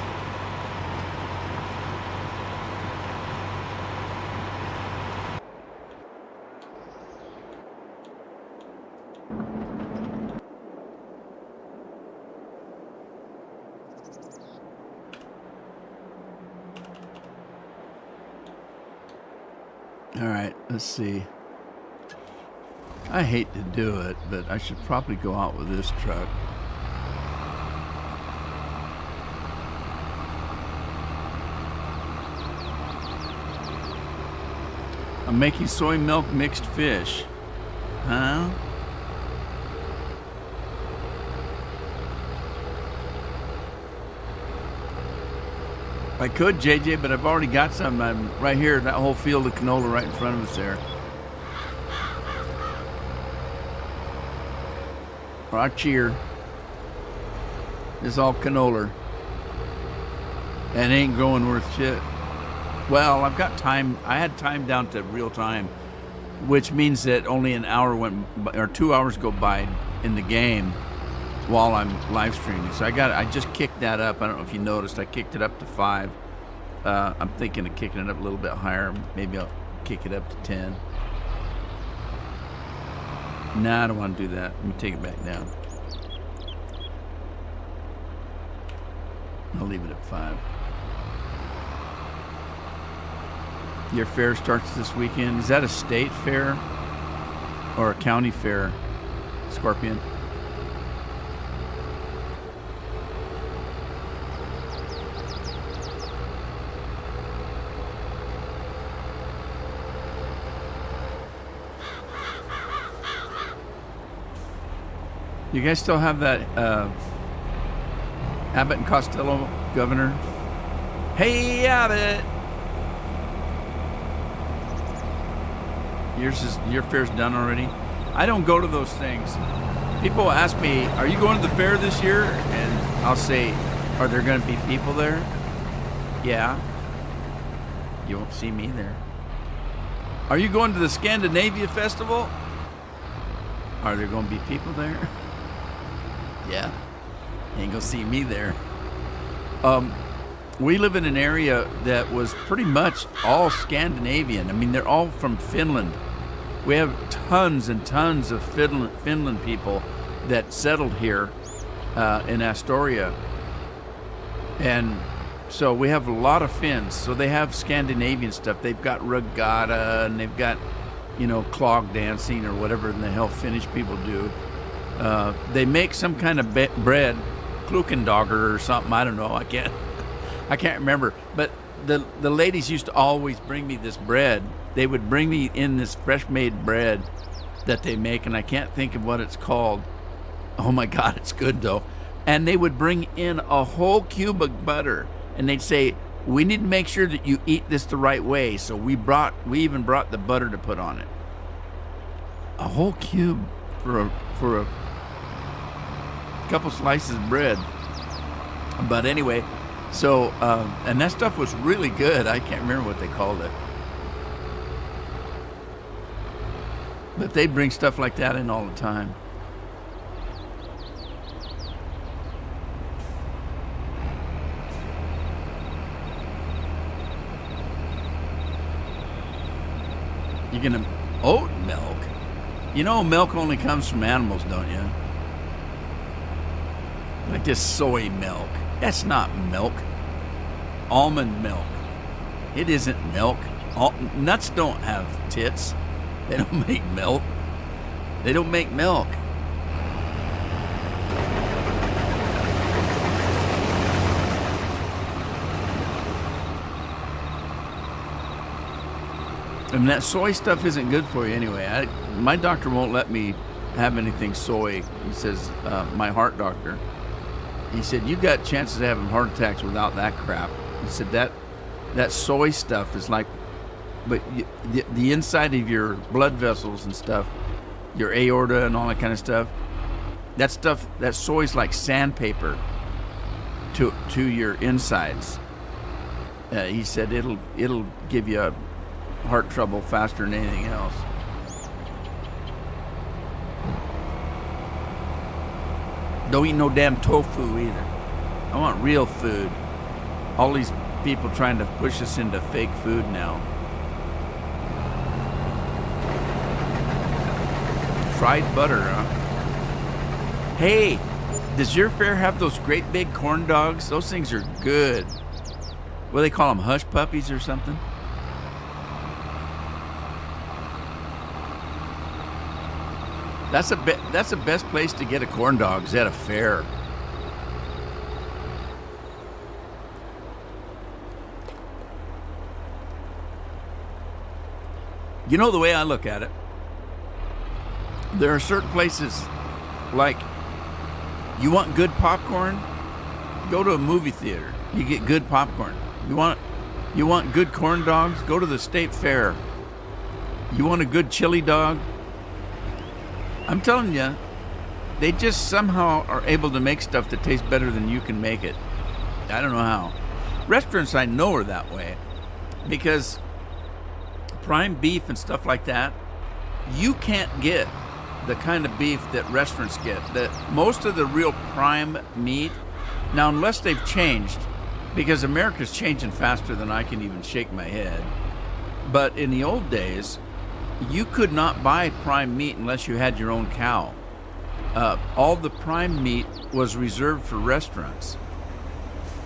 All right, let's see. I hate to do it, but I should probably go out with this truck. I'm making soy milk mixed fish. Huh? I could, JJ, but I've already got some. I'm right here, that whole field of canola right in front of us there. Right cheer. It's all canola. And it ain't growing worth shit. Well, I've got time. I had time down to real time, which means that only an hour went by, or 2 hours go by in the game while I'm live streaming. So I just kicked that up. I don't know if you noticed. I kicked it up to 5. I'm thinking of kicking it up a little bit higher. Maybe I'll kick it up to 10. Nah, I don't want to do that. Let me take it back down. I'll leave it at 5. Your fair starts this weekend. Is that a state fair or a county fair, Scorpion? You guys still have that Abbott and Costello governor? Hey, Abbott! Your fair's done already? I don't go to those things. People ask me, are you going to the fair this year? And I'll say, are there going to be people there? Yeah. You won't see me there. Are you going to the Scandinavia Festival? Are there going to be people there? Yeah. You ain't going to see me there. We live in an area that was pretty much all Scandinavian. I mean, they're all from Finland. We have tons and tons of Finland people that settled here in Astoria. And so we have a lot of Finns. So they have Scandinavian stuff. They've got regatta and they've got, clog dancing or whatever in the hell Finnish people do. They make some kind of bread, Klukendogger or something. I don't know. I can't remember. But the ladies used to always bring me this bread. They would bring me in this fresh made bread that they make, and I can't think of what it's called. Oh my God, it's good though. And they would bring in a whole cube of butter, and they'd say, we need to make sure that you eat this the right way. So we even brought the butter to put on it. a whole cube for a couple slices of bread. But anyway, so and that stuff was really good. I can't remember what they called it. But they bring stuff like that in all the time. You're gonna oat milk. You know, milk only comes from animals, don't you? Like this soy milk. That's not milk. Almond milk. It isn't milk. Nuts don't have tits. They don't make milk. They don't make milk. And that soy stuff isn't good for you anyway. My doctor won't let me have anything soy. He says, my heart doctor. He said, you got chances of having heart attacks without that crap. He said, that soy stuff is like, but the inside of your blood vessels and stuff, your aorta and all that kind of stuff, that soy's like sandpaper to your insides. He said it'll give you heart trouble faster than anything else. Don't eat no damn tofu either. I want real food. All these people trying to push us into fake food now. Fried butter, huh? Hey, does your fair have those great big corn dogs? Those things are good. What do they call them, hush puppies or something? That's the best place to get a corn dog is at a fair. You know, the way I look at it, there are certain places, like, you want good popcorn, go to a movie theater. You get good popcorn. You want good corn dogs, go to the state fair. You want a good chili dog? I'm telling you, they just somehow are able to make stuff that tastes better than you can make it. I don't know how. Restaurants I know are that way because prime beef and stuff like that, you can't get the kind of beef that restaurants get. That most of the real prime meat, now unless they've changed, because America's changing faster than I can even shake my head. But in the old days, you could not buy prime meat unless you had your own cow. All the prime meat was reserved for restaurants.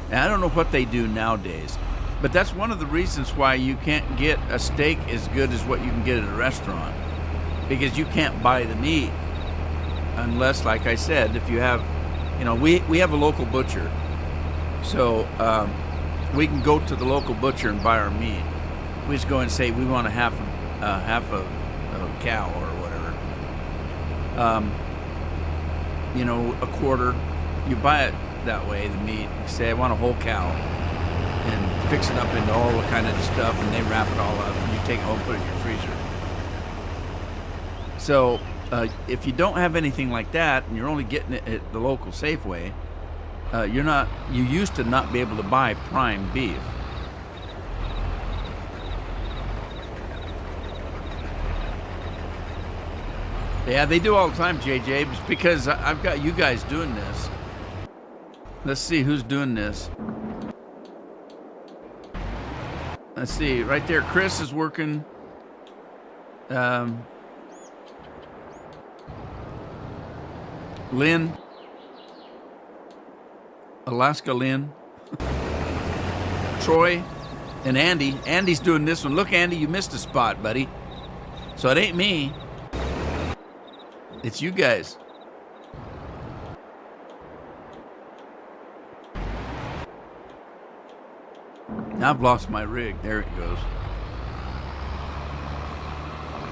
And I don't know what they do nowadays, but that's one of the reasons why you can't get a steak as good as what you can get at a restaurant, because you can't buy the meat unless, like I said, if you have, we have a local butcher, so we can go to the local butcher and buy our meat. We just go and say we want half a cow or whatever, a quarter. You buy it that way, the meat. You say I want a whole cow, and fix it up into all the kind of stuff, and they wrap it all up, and you take it home, put it in your freezer. So if you don't have anything like that, and you're only getting it at the local Safeway, you used to not be able to buy prime beef. Yeah, they do all the time, JJ, because I've got you guys doing this. Let's see who's doing this. Let's see, right there, Chris is working. Lynn. Alaska Lynn. Troy and Andy. Andy's doing this one. Look, Andy, you missed a spot, buddy. So it ain't me. It's you guys. Now I've lost my rig. There it goes.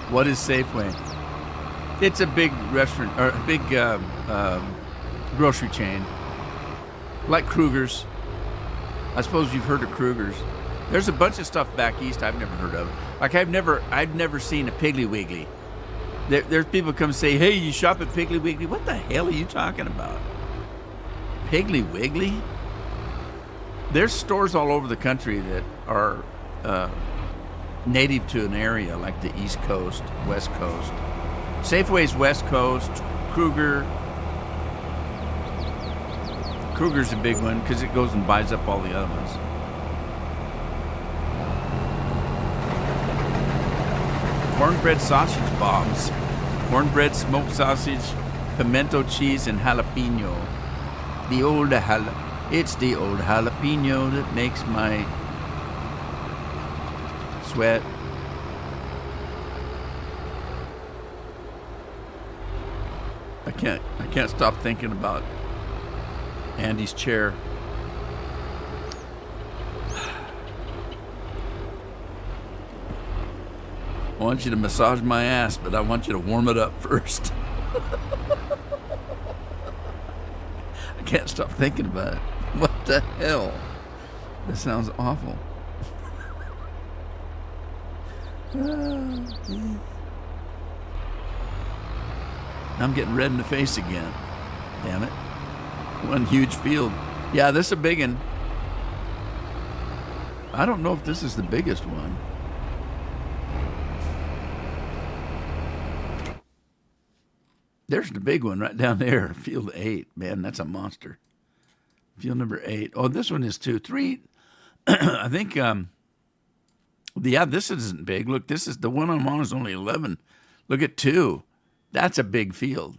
What is Safeway? It's a big restaurant, or a big grocery chain. Like Kruger's. I suppose you've heard of Kruger's. There's a bunch of stuff back east I've never heard of. Like I've never seen a Piggly Wiggly. There's people come say, hey, you shop at Piggly Wiggly. What the hell are you talking about? Piggly Wiggly? There's stores all over the country that are native to an area, like the East Coast, West Coast. Safeway's West Coast. Kruger's a big one because it goes and buys up all the other ones. Cornbread sausage bombs. Cornbread, smoked sausage, pimento cheese, and jalapeno. It's the old jalapeno that makes my sweat. I can't stop thinking about Andy's chair. I want you to massage my ass, but I want you to warm it up first. I can't stop thinking about it. What the hell? This sounds awful. I'm getting red in the face again. Damn it. One huge field. Yeah, this is a big one. I don't know if this is the biggest one. There's the big one right down there, field 8. Man, that's a monster. Field number 8. Oh, this one is 2. 3, I think, yeah, this isn't big. Look, this is, the one I'm on is only 11. Look at 2. That's a big field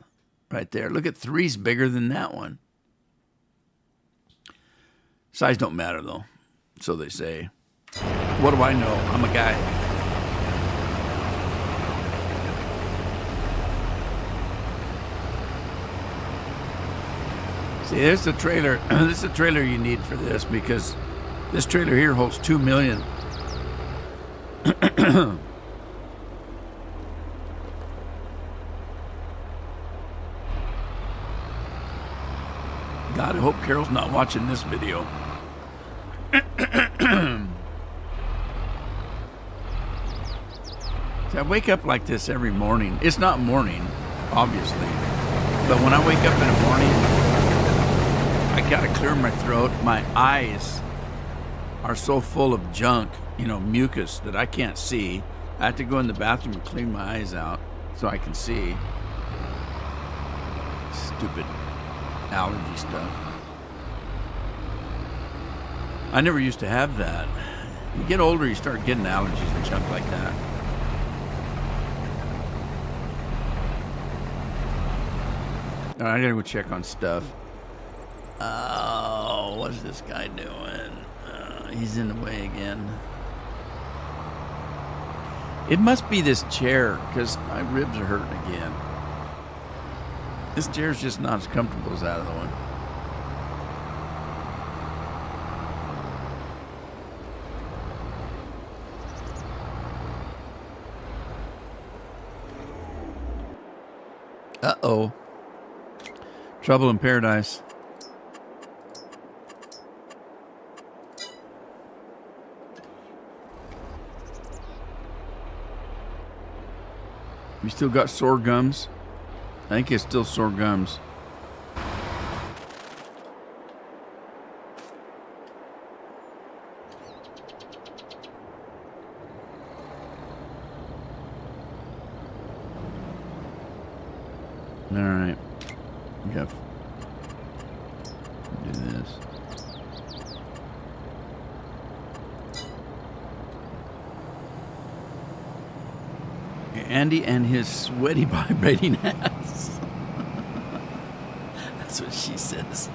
right there. Look at 3's bigger than that one. Size don't matter, though, so they say. What do I know? I'm a guy. See, there's the trailer. This is the trailer you need for this, because this trailer here holds 2 million. God, I hope Carol's not watching this video. See, I wake up like this every morning. It's not morning, obviously, but when I wake up in the morning, I gotta clear my throat. My eyes are so full of junk, mucus, that I can't see. I have to go in the bathroom and clean my eyes out so I can see. Stupid allergy stuff. I never used to have that. You get older, you start getting allergies and junk like that. All right, I gotta go check on stuff. Oh, what's this guy doing? He's in the way again. It must be this chair, because my ribs are hurting again. This chair's just not as comfortable as that other one. Uh-oh. Trouble in paradise. You still got sore gums? I think it's still sore gums. All right. We got to do this. Andy and his sweaty vibrating ass. That's what she says.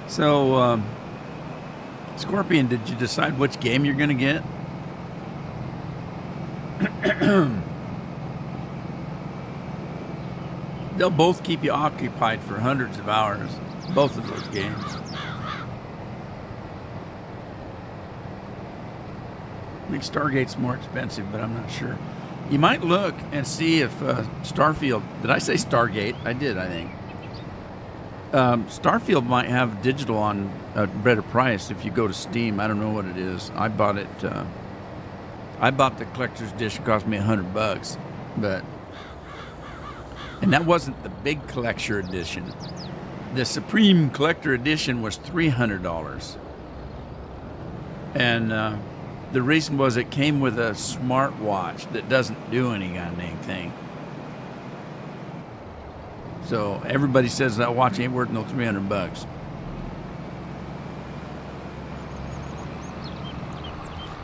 So, Scorpion, did you decide which game you're going to get? They'll both keep you occupied for hundreds of hours, both of those games. I think Stargate's more expensive, but I'm not sure. You might look and see if Starfield... Did I say Stargate? I did, I think. Starfield might have digital on a better price if you go to Steam. I don't know what it is. I bought it. I bought the collector's edition. It cost me $100, and that wasn't the big collector edition. The Supreme Collector Edition was $300, and the reason was it came with a smartwatch that doesn't do any goddamn thing. So everybody says that watch ain't worth no $300.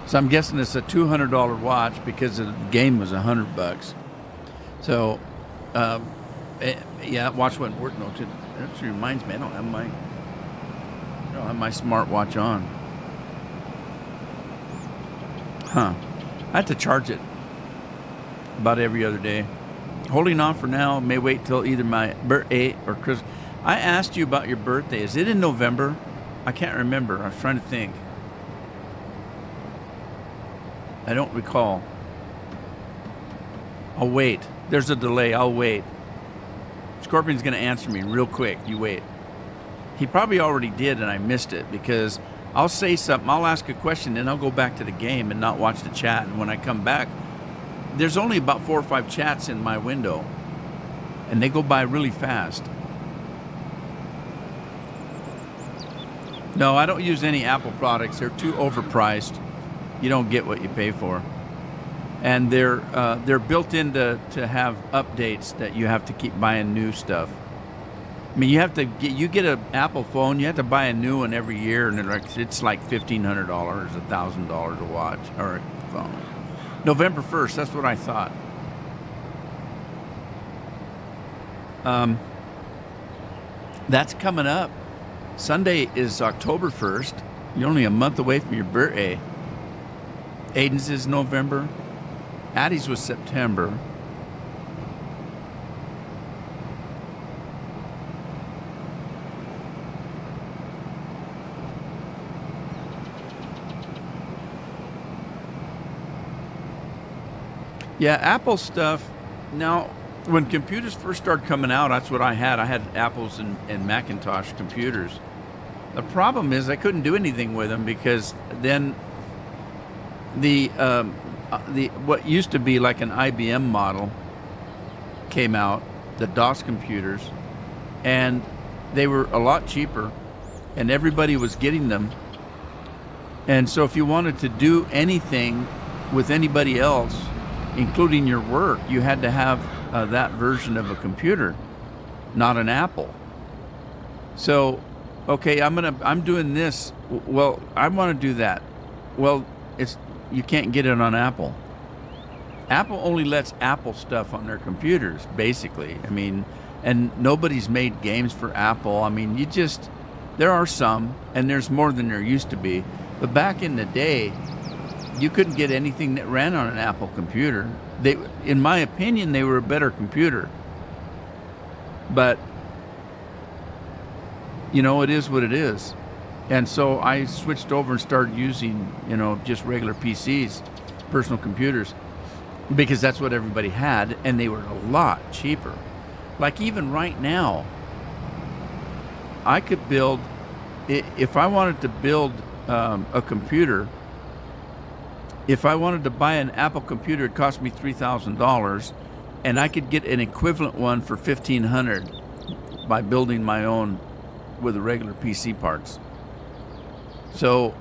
So I'm guessing it's a $200 watch because the game was $100. So, yeah, that watch wasn't worth no. That reminds me, I don't have my smartwatch on. Huh? I have to charge it about every other day. Holding on for now, may wait till either my birthday or Christmas. I asked you about your birthday. Is it in November? I can't remember. I was trying to think. I don't recall. I'll wait. There's a delay. I'll wait. Scorpion's going to answer me real quick. You wait. He probably already did and I missed it because I'll say something. I'll ask a question, then I'll go back to the game and not watch the chat. And when I come back, there's only about 4 or 5 chats in my window, and they go by really fast. No, I don't use any Apple products. They're too overpriced. You don't get what you pay for, and they're built in to have updates that you have to keep buying new stuff. I mean, you get an Apple phone, you have to buy a new one every year, and it's like $1,500, $1,000 a watch or a phone. November 1st, that's what I thought. That's coming up. Sunday is October 1st. You're only a month away from your birthday. Aiden's is November. Addie's was September. Yeah, Apple stuff. Now, when computers first started coming out, that's what I had. I had Apples and Macintosh computers. The problem is I couldn't do anything with them because then the what used to be like an IBM model came out, the DOS computers, and they were a lot cheaper, and everybody was getting them. And so if you wanted to do anything with anybody else, including your work, you had to have that version of a computer, not an Apple. So, okay, I'm doing this. Well, I want to do that. Well, you can't get it on Apple. Apple only lets Apple stuff on their computers, basically. I mean, and nobody's made games for Apple. I mean, there are some, and there's more than there used to be. But back in the day, you couldn't get anything that ran on an Apple computer. In my opinion, they were a better computer. But, it is what it is. And so I switched over and started using, just regular PCs, personal computers, because that's what everybody had, and they were a lot cheaper. Like even right now, I could build, if I wanted to build a computer, if I wanted to buy an Apple computer, it cost me $3,000, and I could get an equivalent one for $1,500 by building my own with the regular PC parts. So,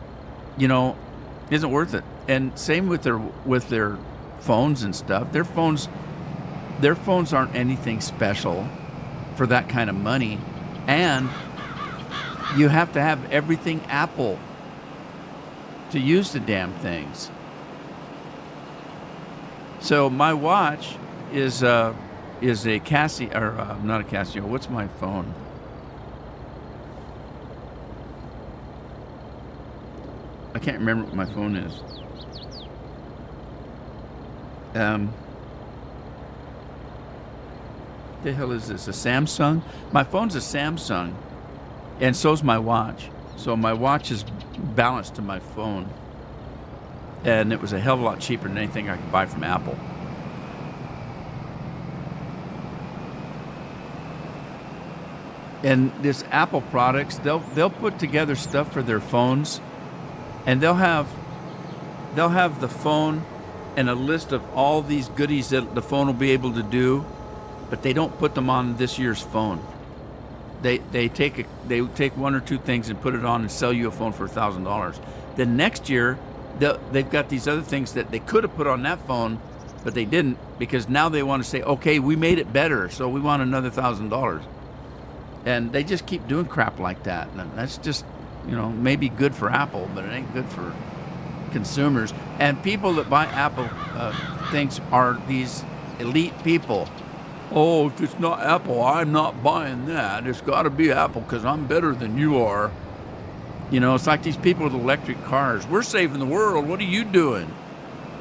isn't worth it. And same with their phones and stuff. Their phones aren't anything special for that kind of money, and you have to have everything Apple to use the damn things. So my watch is a Casio, or not a Casio. What's my phone? I can't remember what my phone is. The hell is this? A Samsung? My phone's a Samsung, and so's my watch. So my watch is balanced to my phone, and it was a hell of a lot cheaper than anything I could buy from Apple. And this Apple products, they'll put together stuff for their phones, and they'll have the phone and a list of all these goodies that the phone will be able to do, but they don't put them on this year's phone. They take one or two things and put it on and sell you a phone for $1,000. Then next year, they've got these other things that they could have put on that phone, but they didn't, because now they want to say, okay, we made it better, so we want another $1,000. And they just keep doing crap like that. And that's just, maybe good for Apple, but it ain't good for consumers. And people that buy Apple things are these elite people. Oh, if it's not Apple, I'm not buying that. It's got to be Apple because I'm better than you are. It's like these people with electric cars. We're saving the world. What are you doing?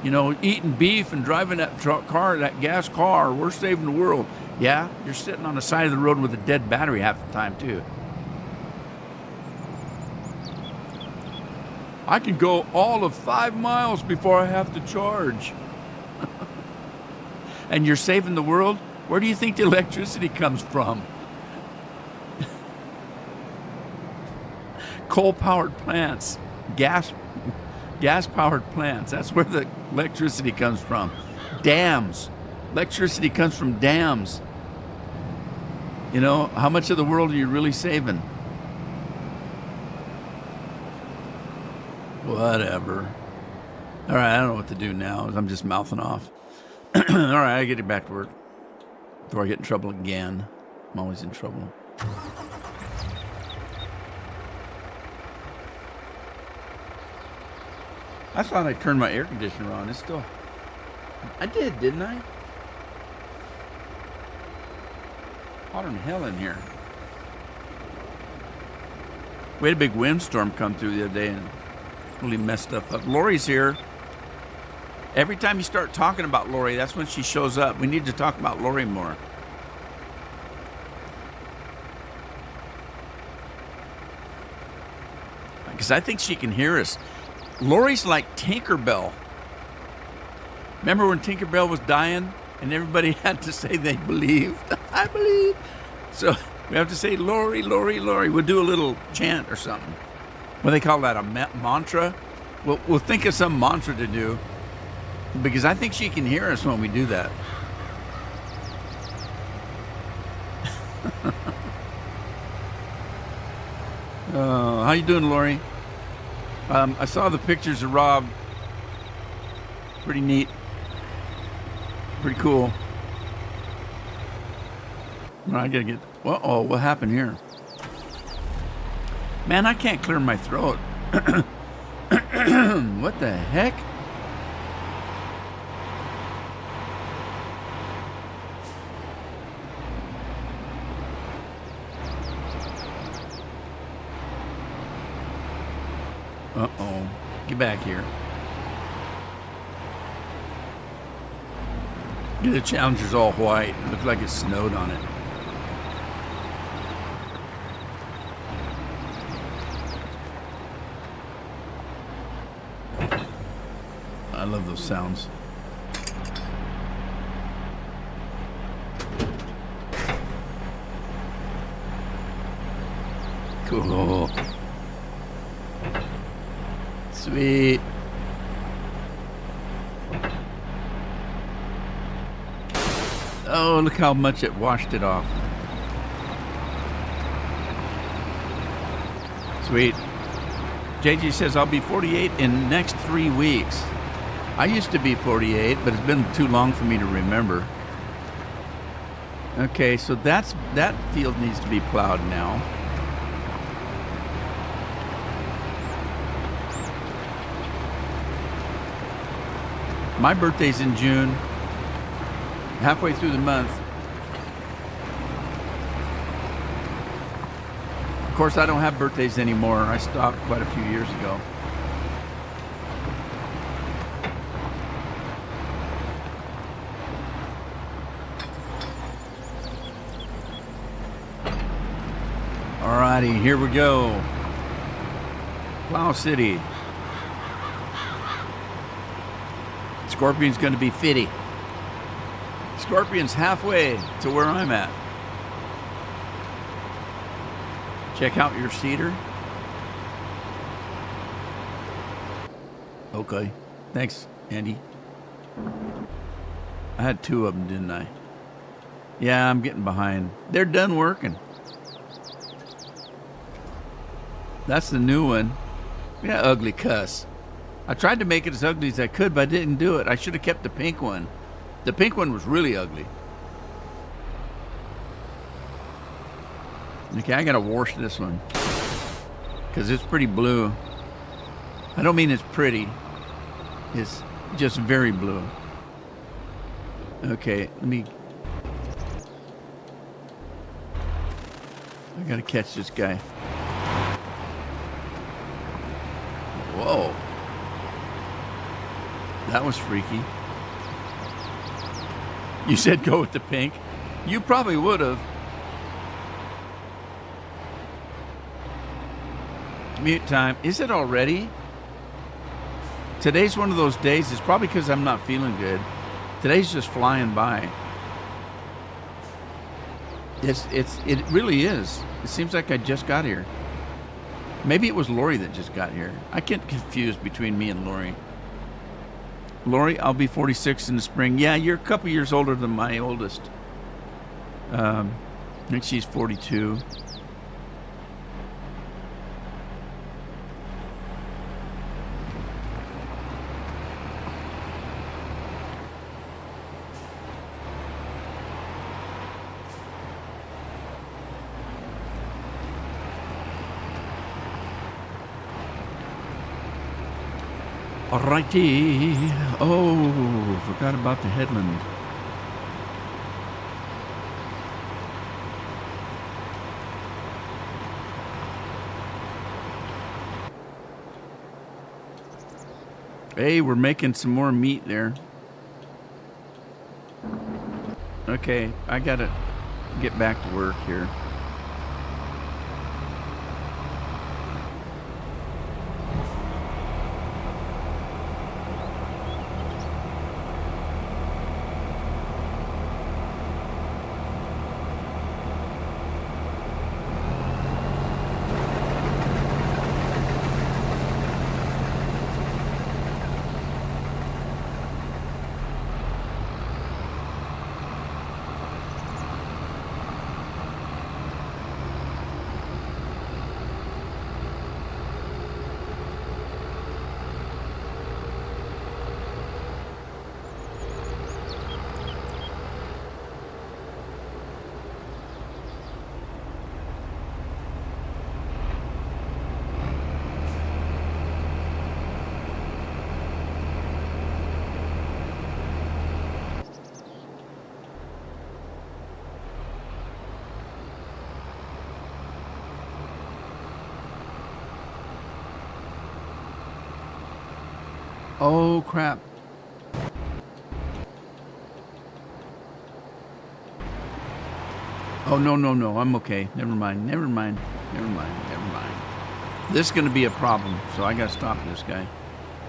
Eating beef and driving that car, that gas car. We're saving the world. Yeah, you're sitting on the side of the road with a dead battery half the time, too. I can go all of 5 miles before I have to charge. And you're saving the world? Where do you think the electricity comes from? Coal-powered plants, gas-powered plants. That's where the electricity comes from. Dams. Electricity comes from dams. How much of the world are you really saving? Whatever. All right, I don't know what to do now. I'm just mouthing off. All right, I get it back to work before I get in trouble again. I'm always in trouble. I thought I turned my air conditioner on. It's still... I did, didn't I? Hotter than hell in here. We had a big windstorm come through the other day and really messed stuff up. Lori's here. Every time you start talking about Lori, that's when she shows up. We need to talk about Lori more. Because I think she can hear us. Lori's like Tinkerbell. Remember when Tinkerbell was dying and everybody had to say they believed? I believe. So we have to say, Lori, Lori, Lori. We'll do a little chant or something. What do they call that, a mantra? We'll think of some mantra to do, because I think she can hear us when we do that. How you doing, Lori? I saw the pictures of Rob. Pretty neat. Pretty cool. I gotta get... Uh-oh, what happened here? Man, I can't clear my throat. What the heck? Uh-oh. Get back here. The Challenger's all white. It looks like it snowed on it. I love those sounds. Cool. Sweet. Oh, look how much it washed it off. Sweet. JJ says, I'll be 48 in next 3 weeks. I used to be 48, but it's been too long for me to remember. Okay, so that field needs to be plowed now. My birthday's in June, halfway through the month. Of course, I don't have birthdays anymore. I stopped quite a few years ago. Alrighty, here we go. Plow City. Scorpion's going to be 50. Scorpion's halfway to where I'm at. Check out your cedar. Okay. Thanks, Andy. I had 2 of them, didn't I? Yeah, I'm getting behind. They're done working. That's the new one. Yeah, ugly cuss. I tried to make it as ugly as I could, but I didn't do it. I should have kept the pink one. The pink one was really ugly. Okay, I gotta wash this one because it's pretty blue. I don't mean it's pretty. It's just very blue. Okay, let me... I gotta catch this guy. Whoa. That was freaky. You said go with the pink. You probably would have. Mute time. Is it already? Today's one of those days. It's probably because I'm not feeling good. Today's just flying by. It really is. It seems like I just got here. Maybe it was Lori that just got here. I get confused between me and Lori. Lori, I'll be 46 in the spring. Yeah, you're a couple years older than my oldest. I think she's 42. Alrighty. Oh, forgot about the headland. Hey, we're making some more meat there. Okay, I gotta get back to work here. Oh, crap. Oh, no, no, no. I'm okay. Never mind. Never mind. Never mind. Never mind. This is going to be a problem, so I got to stop this guy.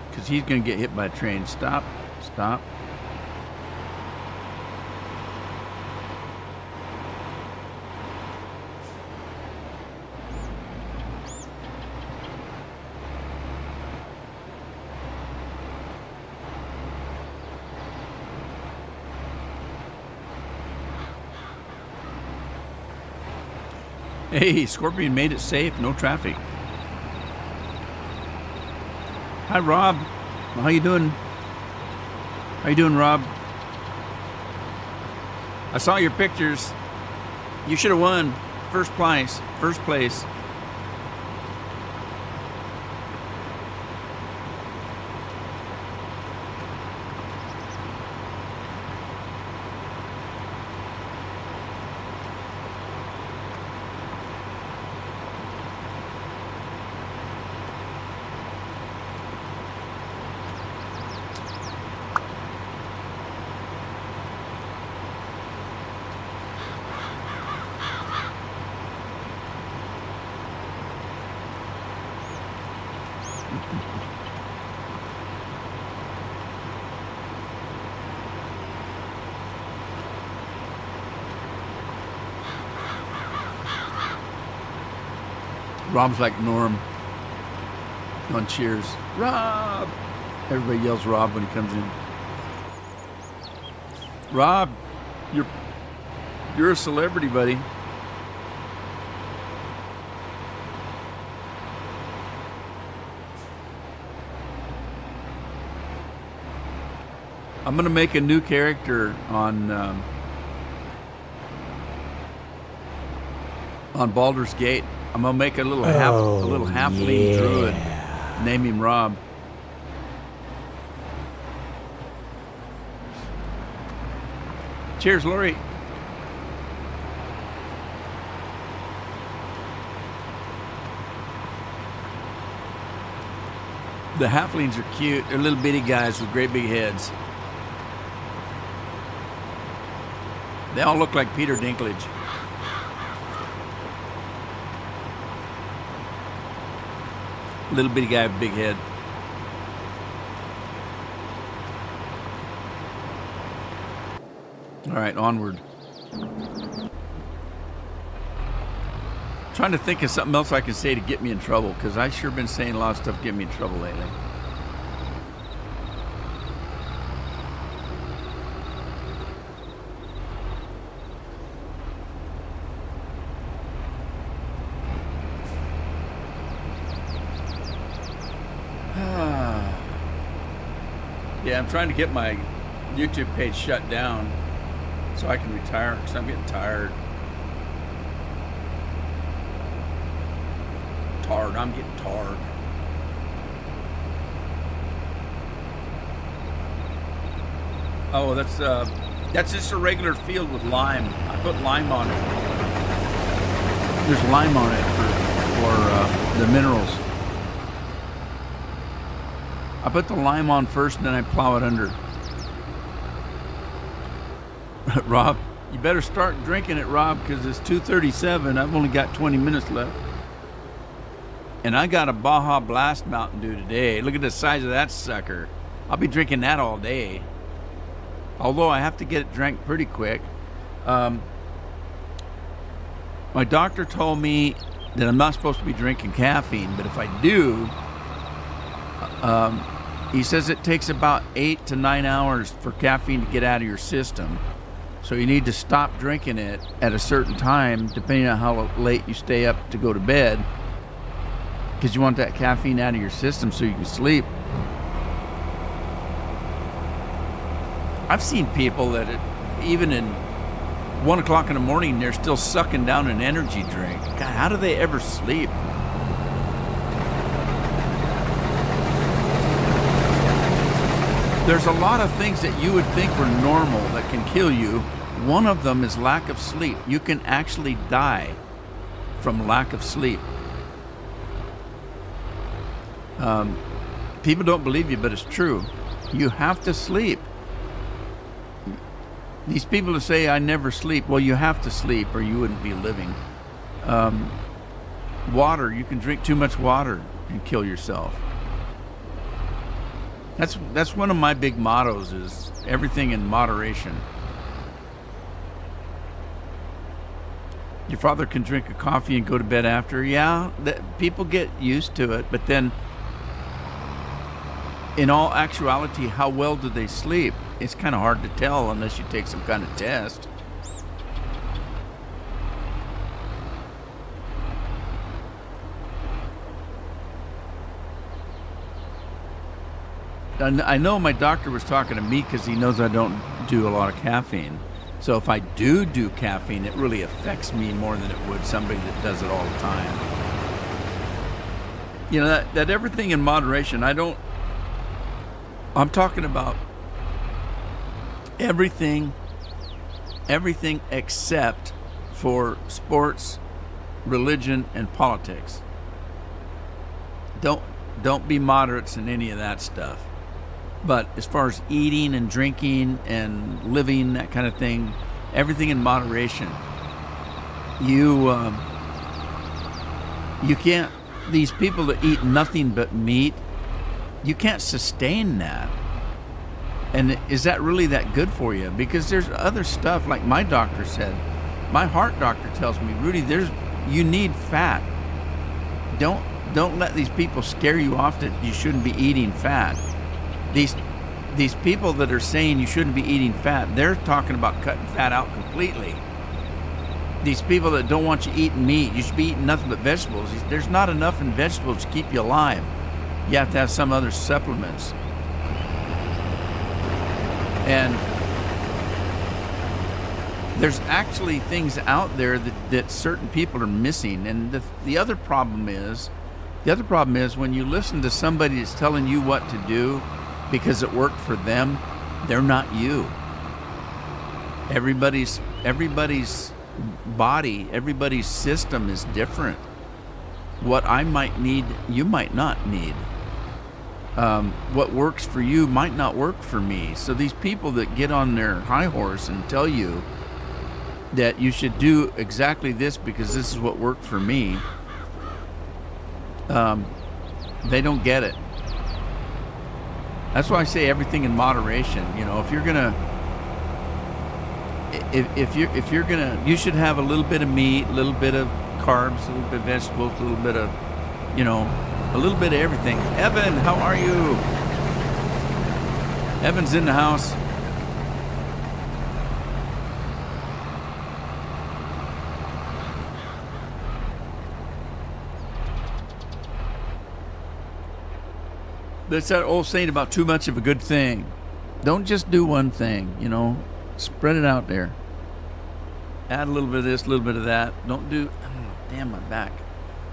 Because he's going to get hit by a train. Stop. Stop. Hey, Scorpion made it safe, no traffic. Hi, Rob. How you doing? How you doing, Rob? I saw your pictures. You should have won first place. First place. Rob's like Norm on Cheers. Rob! Everybody yells Rob when he comes in. Rob, you're a celebrity, buddy. I'm gonna make a new character on Baldur's Gate. I'm gonna make a little halfling druid. Name him Rob. Cheers, Lori. The halflings are cute. They're little bitty guys with great big heads. They all look like Peter Dinklage. Little bitty guy with big head. All right, onward. Trying to think of something else I can say to get me in trouble, because I've sure been saying a lot of stuff to get me in trouble lately. Yeah, I'm trying to get my YouTube page shut down so I can retire, because I'm getting tired. I'm getting tired. Oh, that's just a regular field with lime. I put lime on it. There's lime on it for the minerals. I put the lime on first, and then I plow it under. Rob, you better start drinking it, Rob, because it's 2:37. I've only got 20 minutes left. And I got a Baja Blast Mountain Dew today. Look at the size of that sucker. I'll be drinking that all day. Although I have to get it drank pretty quick. My doctor told me that I'm not supposed to be drinking caffeine, but if I do, he says it takes about 8 to 9 hours for caffeine to get out of your system. So you need to stop drinking it at a certain time, depending on how late you stay up to go to bed, because you want that caffeine out of your system so you can sleep. I've seen people that even in 1 o'clock in the morning, they're still sucking down an energy drink. God, how do they ever sleep? There's a lot of things that you would think were normal that can kill you. One of them is lack of sleep. You can actually die from lack of sleep. People don't believe you, but it's true. You have to sleep. These people who say, I never sleep, well, you have to sleep or you wouldn't be living. Water, you can drink too much water and kill yourself. That's one of my big mottos, is everything in moderation. Your father can drink a coffee and go to bed after. Yeah, people get used to it, but then in all actuality, how well do they sleep? It's kind of hard to tell unless you take some kind of test. I know my doctor was talking to me because he knows I don't do a lot of caffeine. So if I do caffeine, it really affects me more than it would somebody that does it all the time. You know, that everything in moderation, I'm talking about everything except for sports, religion, and politics. Don't be moderates in any of that stuff. But as far as eating and drinking and living, that kind of thing, everything in moderation. You can't, these people that eat nothing but meat, you can't sustain that. And is that really that good for you? Because there's other stuff, like my doctor said. My heart doctor tells me, Rudy, you need fat. don't let these people scare you off that you shouldn't be eating fat. These people that are saying you shouldn't be eating fat, they're talking about cutting fat out completely. These people that don't want you eating meat, you should be eating nothing but vegetables. There's not enough in vegetables to keep you alive. You have to have some other supplements. And there's actually things out there that certain people are missing. And the other problem is when you listen to somebody that's telling you what to do because it worked for them, they're not you. Everybody's body, everybody's system is different. What I might need, you might not need. What works for you might not work for me. So these people that get on their high horse and tell you that you should do exactly this because this is what worked for me, they don't get it. That's why I say everything in moderation. You know, if you're gonna, you should have a little bit of meat, a little bit of carbs, a little bit of vegetables, a little bit of, a little bit of everything. Evan, how are you? Evan's in the house. That's that old saying about too much of a good thing. Don't just do one thing, Spread it out there. Add a little bit of this, a little bit of that. Don't do... Oh, damn, my back.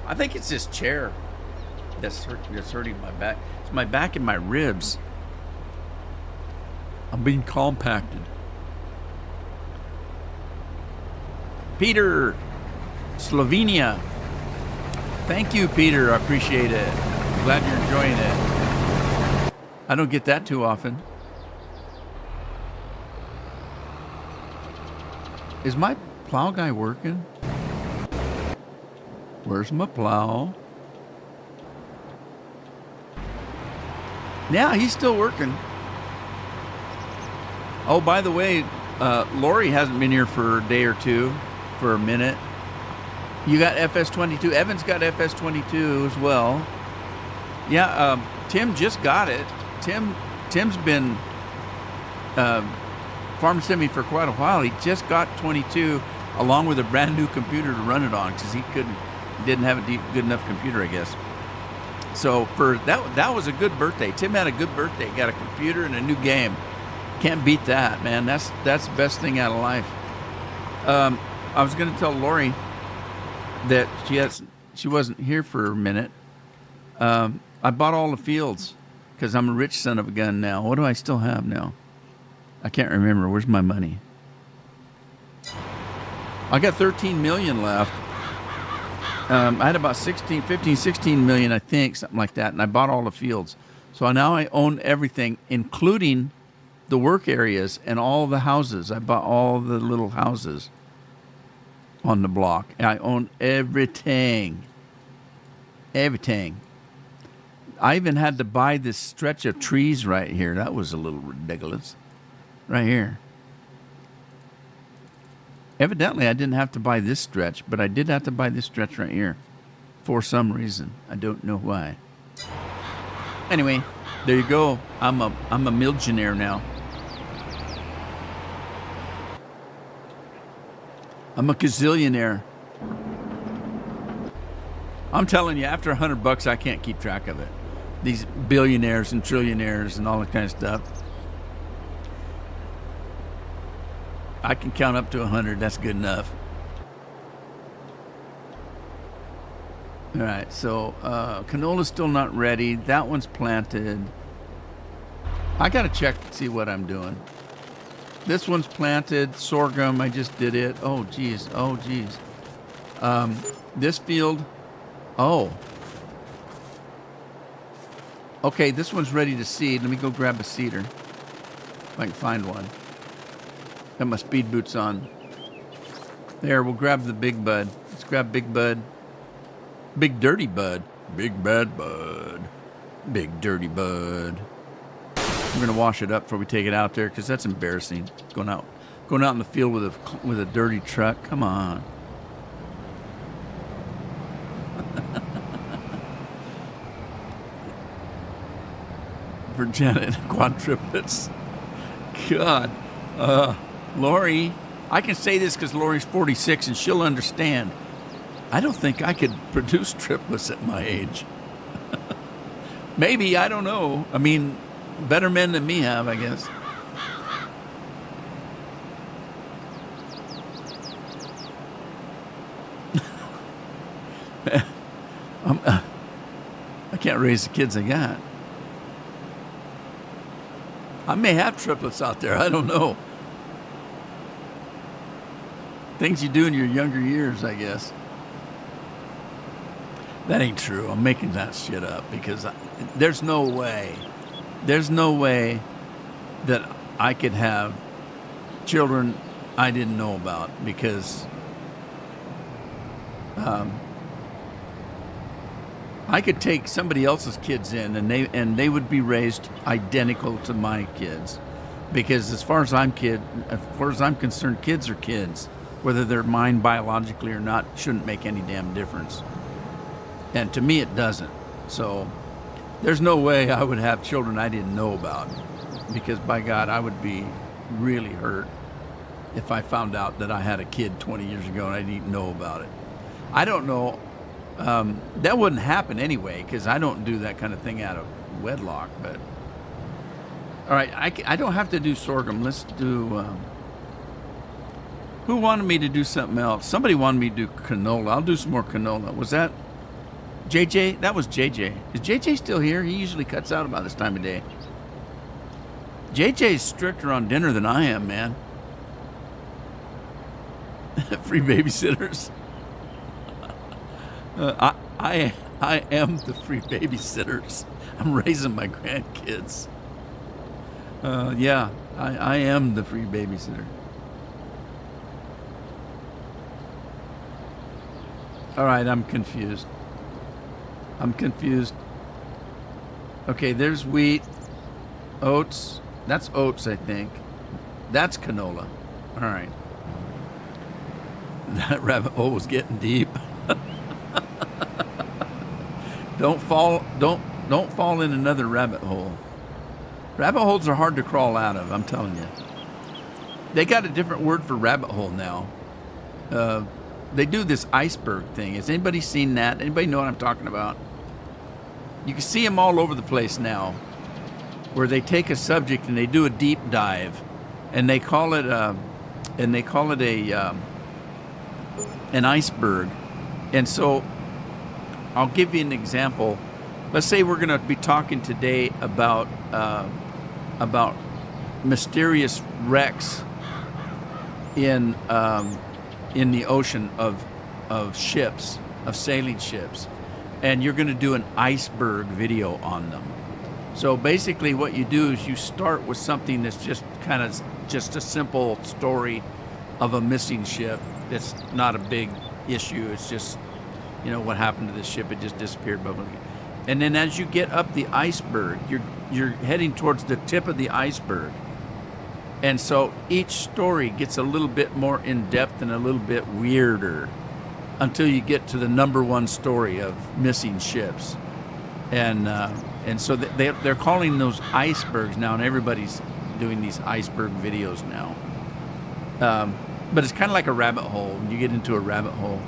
I think it's this chair that's hurting my back. It's my back and my ribs. I'm being compacted. Peter, Slovenia. Thank you, Peter. I appreciate it. Glad you're enjoying it. I don't get that too often. Is my plow guy working? Where's my plow? Yeah, he's still working. Oh, by the way, Lori hasn't been here for a day or two, for a minute. You got FS22. Evan's got FS22 as well. Yeah, Tim just got it. Tim's been farm sim for quite a while. He just got 22 along with a brand new computer to run it on because he didn't have a good enough computer, I guess. So for that was a good birthday. Tim had a good birthday. Got a computer and a new game. Can't beat that, man. That's the best thing out of life. I was going to tell Lori that she wasn't here for a minute. I bought all the fields because I'm a rich son of a gun now. What do I still have now? I can't remember. Where's my money? I got 13 million left. I had about 16 million, I think, something like that. And I bought all the fields. So now I own everything, including the work areas and all the houses. I bought all the little houses on the block. I own everything. Everything. I even had to buy this stretch of trees right here. That was a little ridiculous. Right here. Evidently, I didn't have to buy this stretch, but I did have to buy this stretch right here for some reason. I don't know why. Anyway, there you go. I'm a millionaire now. I'm a gazillionaire. I'm telling you, after $100, I can't keep track of it. These billionaires and trillionaires and all that kind of stuff. I can count up to 100. That's good enough. All right, so canola's still not ready. That one's planted. I got to check to see what I'm doing. This one's planted. Sorghum, I just did it. Oh, geez. This field, okay, this one's ready to seed. Let me go grab a seeder if I can find one. Got my speed boots on. There, we'll grab the big bud. Let's grab big bud. Big dirty bud. Big bad bud. Big dirty bud. We're gonna wash it up before we take it out there because that's embarrassing. Going out in the field with a dirty truck. Come on. for Janet and quadruplets. God. Lori, I can say this because Lori's 46 and she'll understand. I don't think I could produce triplets at my age. Maybe, I don't know. I mean, better men than me have, I guess. I can't raise the kids I got. I may have triplets out there. I don't know. Things you do in your younger years, I guess. That ain't true. I'm making that shit up because there's no way that I could have children I didn't know about because I could take somebody else's kids in and they would be raised identical to my kids because as far as I'm concerned, kids are kids. Whether they're mine biologically or not shouldn't make any damn difference. And to me, it doesn't. So there's no way I would have children I didn't know about because, by God, I would be really hurt if I found out that I had a kid 20 years ago and I didn't know about it. I don't know. That wouldn't happen anyway because I don't do that kind of thing out of wedlock. But all right, I don't have to do sorghum. Let's do... who wanted me to do something else? Somebody wanted me to do canola. I'll do some more canola. Was that JJ? That was JJ. Is JJ still here? He usually cuts out about this time of day. JJ's stricter on dinner than I am, man. Free babysitters. I am the free babysitters. I'm raising my grandkids. Yeah, I am the free babysitter. All right, I'm confused. Okay, there's wheat, oats. That's oats, I think. That's canola. All right. That rabbit hole was getting deep. Don't fall in another rabbit hole. Rabbit holes are hard to crawl out of, I'm telling you. They got a different word for rabbit hole now. They do this iceberg thing. Has anybody seen that? Anybody know what I'm talking about? You can see them all over the place now, where they take a subject and they do a deep dive, and they call it an iceberg. And so, I'll give you an example. Let's say we're going to be talking today about mysterious wrecks in the ocean of ships, of sailing ships, and you're going to do an iceberg video on them. So basically what you do is you start with something that's just a simple story of a missing ship. That's not a big issue. It's just, what happened to this ship. It just disappeared. Blah, blah, blah. And then as you get up the iceberg, you're heading towards the tip of the iceberg. And so each story gets a little bit more in-depth and a little bit weirder until you get to the number one story of missing ships. And so they're calling those icebergs now, and everybody's doing these iceberg videos now. But it's kind of like a rabbit hole. When you get into a rabbit hole,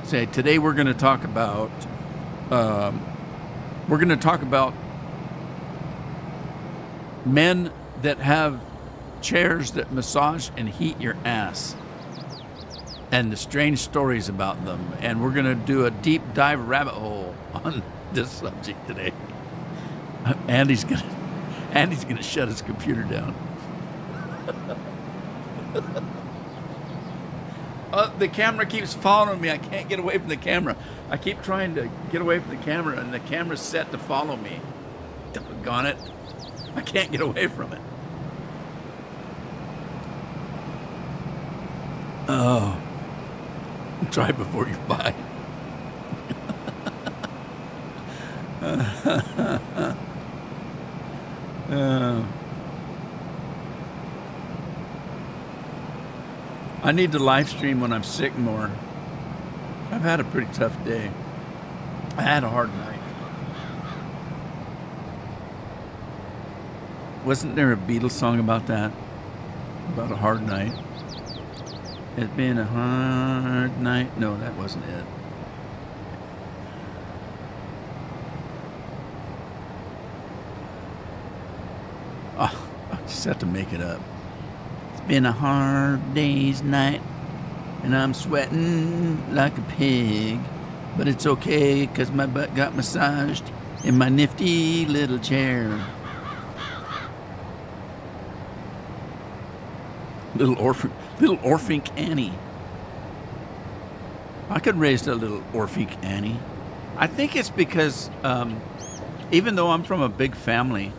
say, today we're going to talk about men that have chairs that massage and heat your ass, and the strange stories about them. And we're going to do a deep dive rabbit hole on this subject today. Andy's gonna shut his computer down. The camera keeps following me. I can't get away from the camera. I keep trying to get away from the camera, and the camera's set to follow me. Doggone it. I can't get away from it. Oh. Try before you buy. I need to live stream when I'm sick more. I've had a pretty tough day. I had a hard night. Wasn't there a Beatles song about that? About a hard night? It's been a hard night. No, that wasn't it. Oh, I just have to make it up. It's been a hard day's night, and I'm sweating like a pig. But it's okay, 'cause my butt got massaged in my nifty little chair. Little Orphink Annie. I could raise a little Orphink Annie. I think it's because even though I'm from a big family,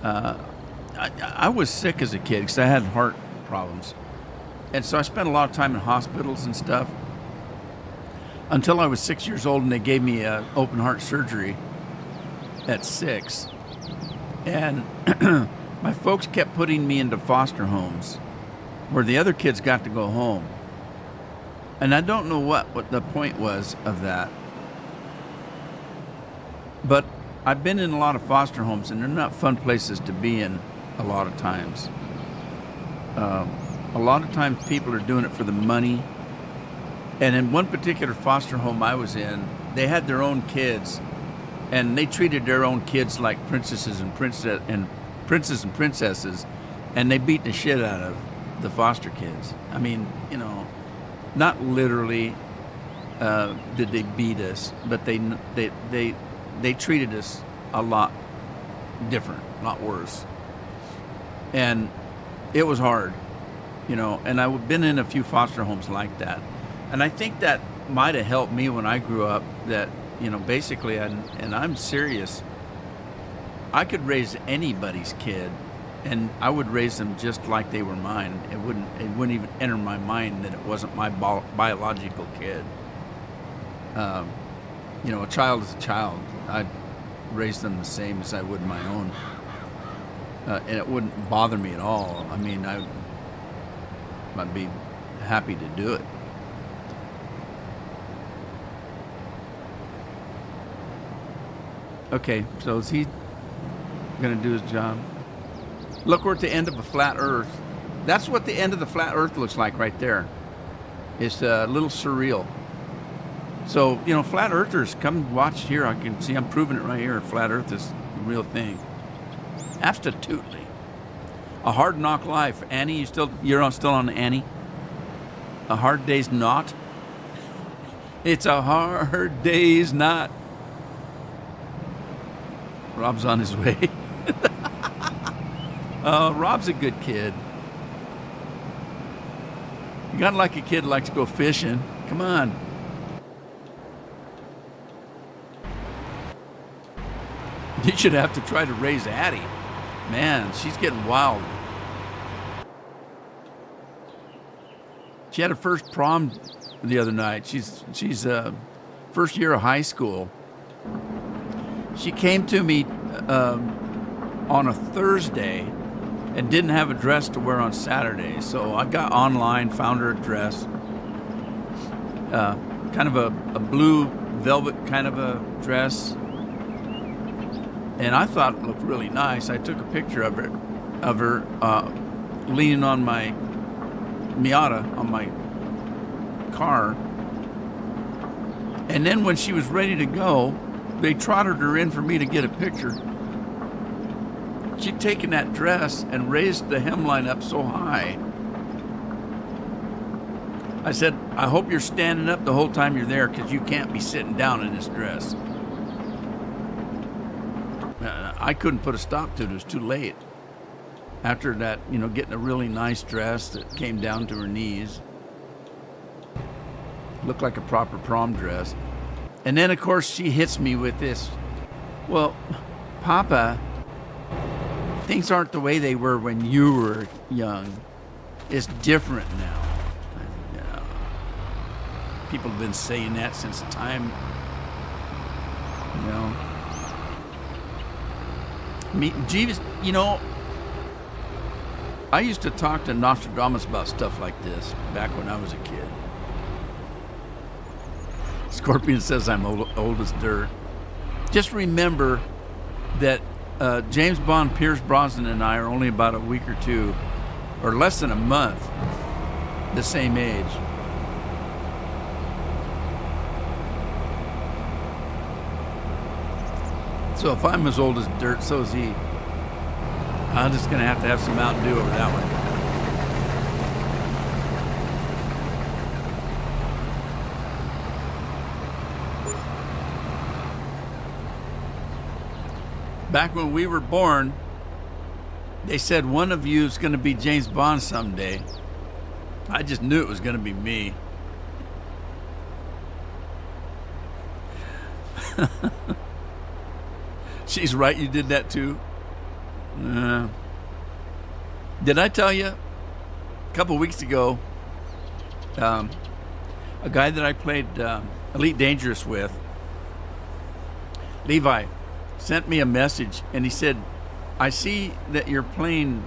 I was sick as a kid because I had heart problems. And so I spent a lot of time in hospitals and stuff until I was 6 years old, and they gave me open heart surgery at 6. And my folks kept putting me into foster homes where the other kids got to go home. And I don't know what the point was of that. But I've been in a lot of foster homes, and they're not fun places to be in a lot of times. A lot of times people are doing it for the money. And in one particular foster home I was in, they had their own kids, and they treated their own kids like princesses and princesses, and they beat the shit out of the foster kids. I mean, not literally did they beat us, but they treated us a lot different, a lot worse. And it was hard, and I've been in a few foster homes like that. And I think that might have helped me when I grew up, that, basically, and I'm serious, I could raise anybody's kid, and I would raise them just like they were mine. It wouldn't even enter my mind that it wasn't my biological kid. A child is a child. I'd raise them the same as I would my own. And it wouldn't bother me at all. I mean, I'd be happy to do it. Okay, so is he going to do his job? Look, we're at the end of a flat Earth. That's what the end of the flat Earth looks like right there. It's a little surreal. So, flat Earthers, come watch here. I can see I'm proving it right here. Flat Earth is the real thing. Absolutely. A hard knock life. Annie, you're still on Annie? A hard day's not? It's a hard day's not. Rob's on his way. Rob's a good kid. You gotta like a kid who likes to go fishing. Come on. You should have to try to raise Addie. Man, she's getting wild. She had her first prom the other night. She's first year of high school. She came to me on a Thursday and didn't have a dress to wear on Saturday. So I got online, found her a dress, kind of a blue velvet kind of a dress. And I thought it looked really nice. I took a picture of her leaning on my Miata, on my car. And then when she was ready to go, they trotted her in for me to get a picture. She'd taken that dress and raised the hemline up so high. I said, I hope you're standing up the whole time you're there, because you can't be sitting down in this dress. I couldn't put a stop to it. It was too late. After that, getting a really nice dress that came down to her knees. Looked like a proper prom dress. And then, of course, she hits me with this. Well, Papa, things aren't the way they were when you were young. It's different now. People have been saying that since time, Jeeves, I used to talk to Nostradamus about stuff like this back when I was a kid. Scorpion says I'm old as dirt. Just remember that James Bond, Pierce Brosnan, and I are only about a week or two, or less than a month, the same age. So if I'm as old as dirt, so is he. I'm just going to have some Mountain Dew over that one. Back when we were born, they said one of you is going to be James Bond someday. I just knew it was going to be me. She's right, you did that too. Did I tell you a couple weeks ago, a guy that I played Elite Dangerous with, Levi, sent me a message and he said, I see that you're playing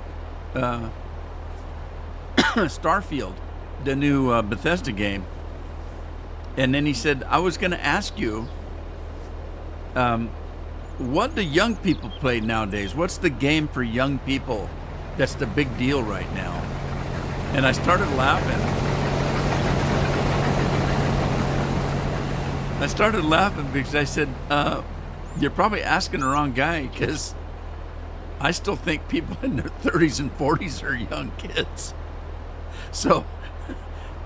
Starfield, the new Bethesda game. And then he said, I was going to ask you, what do young people play nowadays? What's the game for young people that's the big deal right now? And I started laughing. Because I said, you're probably asking the wrong guy, because I still think people in their 30s and 40s are young kids. So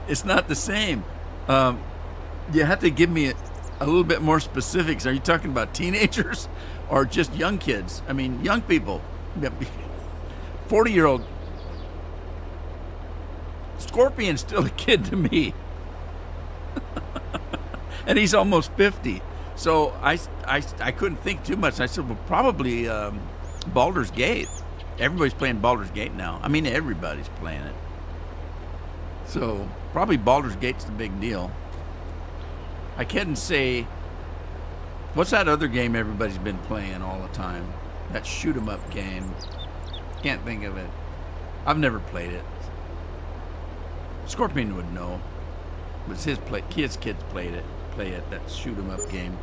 it's not the same. You have to give me a little bit more specifics. Are you talking about teenagers or just young kids? I mean, young people. 40-year-old Scorpion's still a kid to me. And he's almost 50. So I couldn't think too much. I said, well, probably Baldur's Gate. Everybody's playing Baldur's Gate now. I mean, everybody's playing it. So probably Baldur's Gate's the big deal. I couldn't say, what's that other game everybody's been playing all the time? That shoot 'em up game. Can't think of it. I've never played it. Scorpion would know. But his kids played it. Play it. That shoot 'em up game.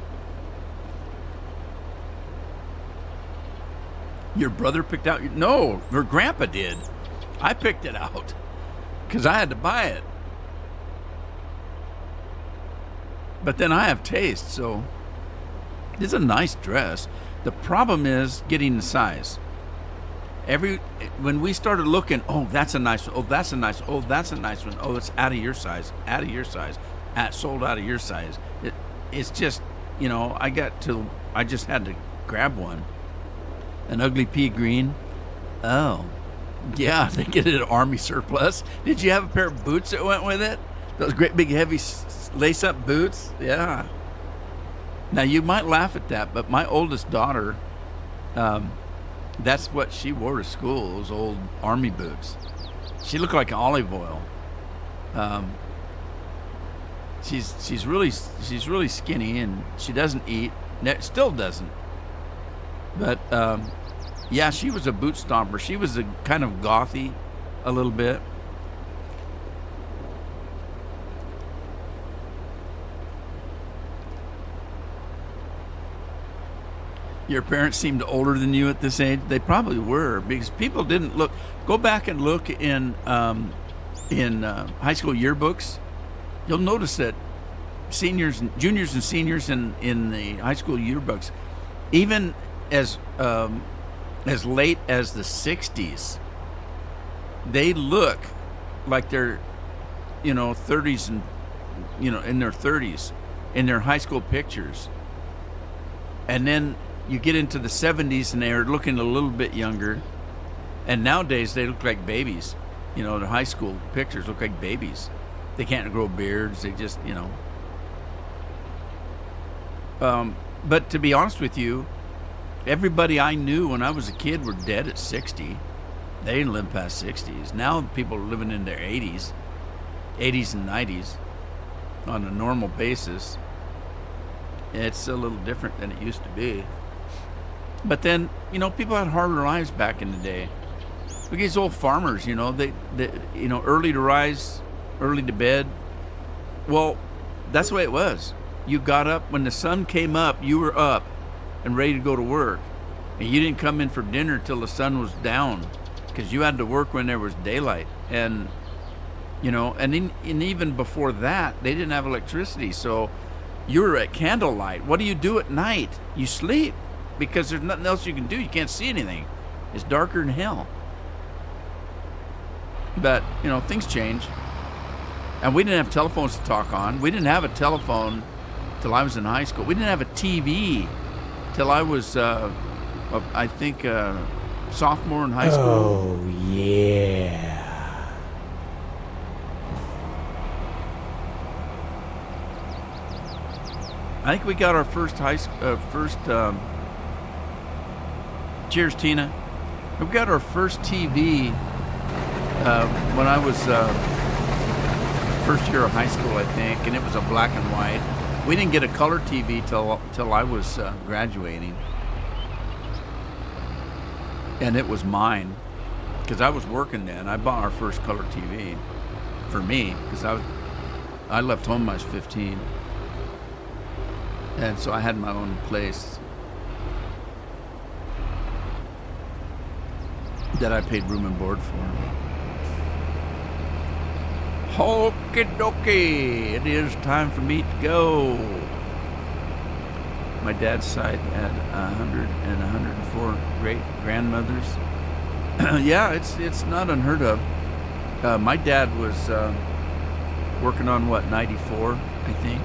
Your brother picked out? No, her grandpa did. I picked it out because I had to buy it. But then I have taste, so it's a nice dress. The problem is getting the size. When we started looking, oh, that's a nice one. Oh, that's a nice one. Oh, that's a nice one. Oh, it's out of your size. Out of your size. Sold out of your size. It's just, I just had to grab one. An ugly pea green. Oh, yeah, they get it at Army Surplus. Did you have a pair of boots that went with it? Those great big heavy lace-up boots? Yeah. Now, you might laugh at that, but my oldest daughter, that's what she wore to school, those old Army boots. She looked like olive oil. She's really skinny, and she doesn't eat. Still doesn't. But yeah, she was a boot stomper. She was a kind of gothy, a little bit. Your parents seemed older than you at this age. They probably were, because people didn't look. Go back and look in high school yearbooks. You'll notice that juniors and seniors in the high school yearbooks, even as late as the 60s, they look like they're 30s and in their 30s in their high school pictures. And then you get into the 70s and they're looking a little bit younger, and nowadays they look like babies. Their high school pictures look like babies. They can't grow beards. They just but to be honest with you, everybody I knew when I was a kid were dead at 60. They didn't live past 60s. Now people are living in their 80s and 90s on a normal basis. It's a little different than it used to be. But then, people had harder lives back in the day. Look at these old farmers, they early to rise, early to bed. Well, that's the way it was. You got up when the sun came up, you were up and ready to go to work. And you didn't come in for dinner till the sun was down, because you had to work when there was daylight. And and even before that, they didn't have electricity, so you were at candlelight. What do you do at night? You sleep, because there's nothing else you can do. You can't see anything. It's darker than hell. But things change, and we didn't have telephones to talk on. We didn't have a telephone till I was in high school. We didn't have a TV till I was, I think, sophomore in high school. Oh, yeah. I think we got our first cheers, Tina. We got our first TV when I was first year of high school, I think, and it was a black and white. We didn't get a color TV till I was graduating, and it was mine because I was working then. I bought our first color TV for me because I left home when I was 15. And so I had my own place that I paid room and board for. Okie dokie, it is time for me to go. My dad's side had 100 and 104 great grandmothers. Yeah, it's not unheard of. My dad was working on 94, I think.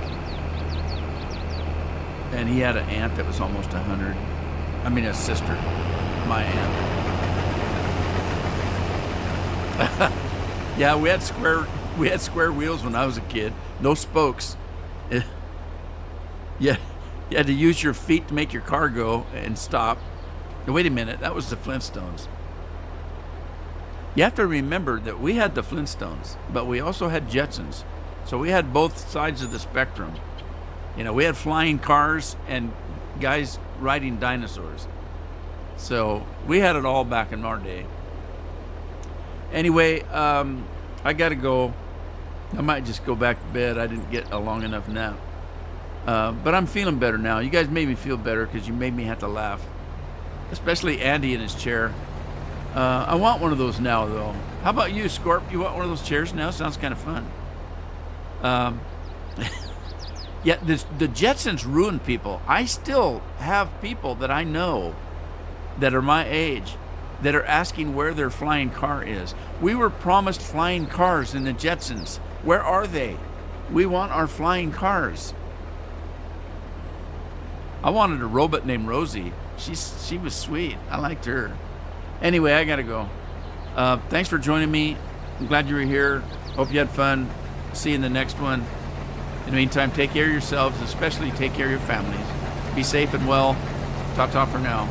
And he had an aunt that was almost 100. I mean, a sister, my aunt. Yeah, we had square wheels when I was a kid. No spokes. Yeah, you had to use your feet to make your car go and stop. Now, wait a minute, that was the Flintstones. You have to remember that we had the Flintstones, but we also had Jetsons. So we had both sides of the spectrum. We had flying cars and guys riding dinosaurs. So we had it all back in our day. Anyway, I got to go. I might just go back to bed. I didn't get a long enough nap. But I'm feeling better now. You guys made me feel better because you made me have to laugh. Especially Andy in his chair. I want one of those now, though. How about you, Scorp? You want one of those chairs now? Sounds kind of fun. Yeah, the Jetsons ruined people. I still have people that I know that are my age that are asking where their flying car is. We were promised flying cars in the Jetsons. Where are they? We want our flying cars. I wanted a robot named Rosie. She was sweet. I liked her. Anyway, I gotta go. Thanks for joining me. I'm glad you were here. Hope you had fun. See you in the next one. In the meantime, take care of yourselves, especially take care of your families. Be safe and well. Ta-ta for now.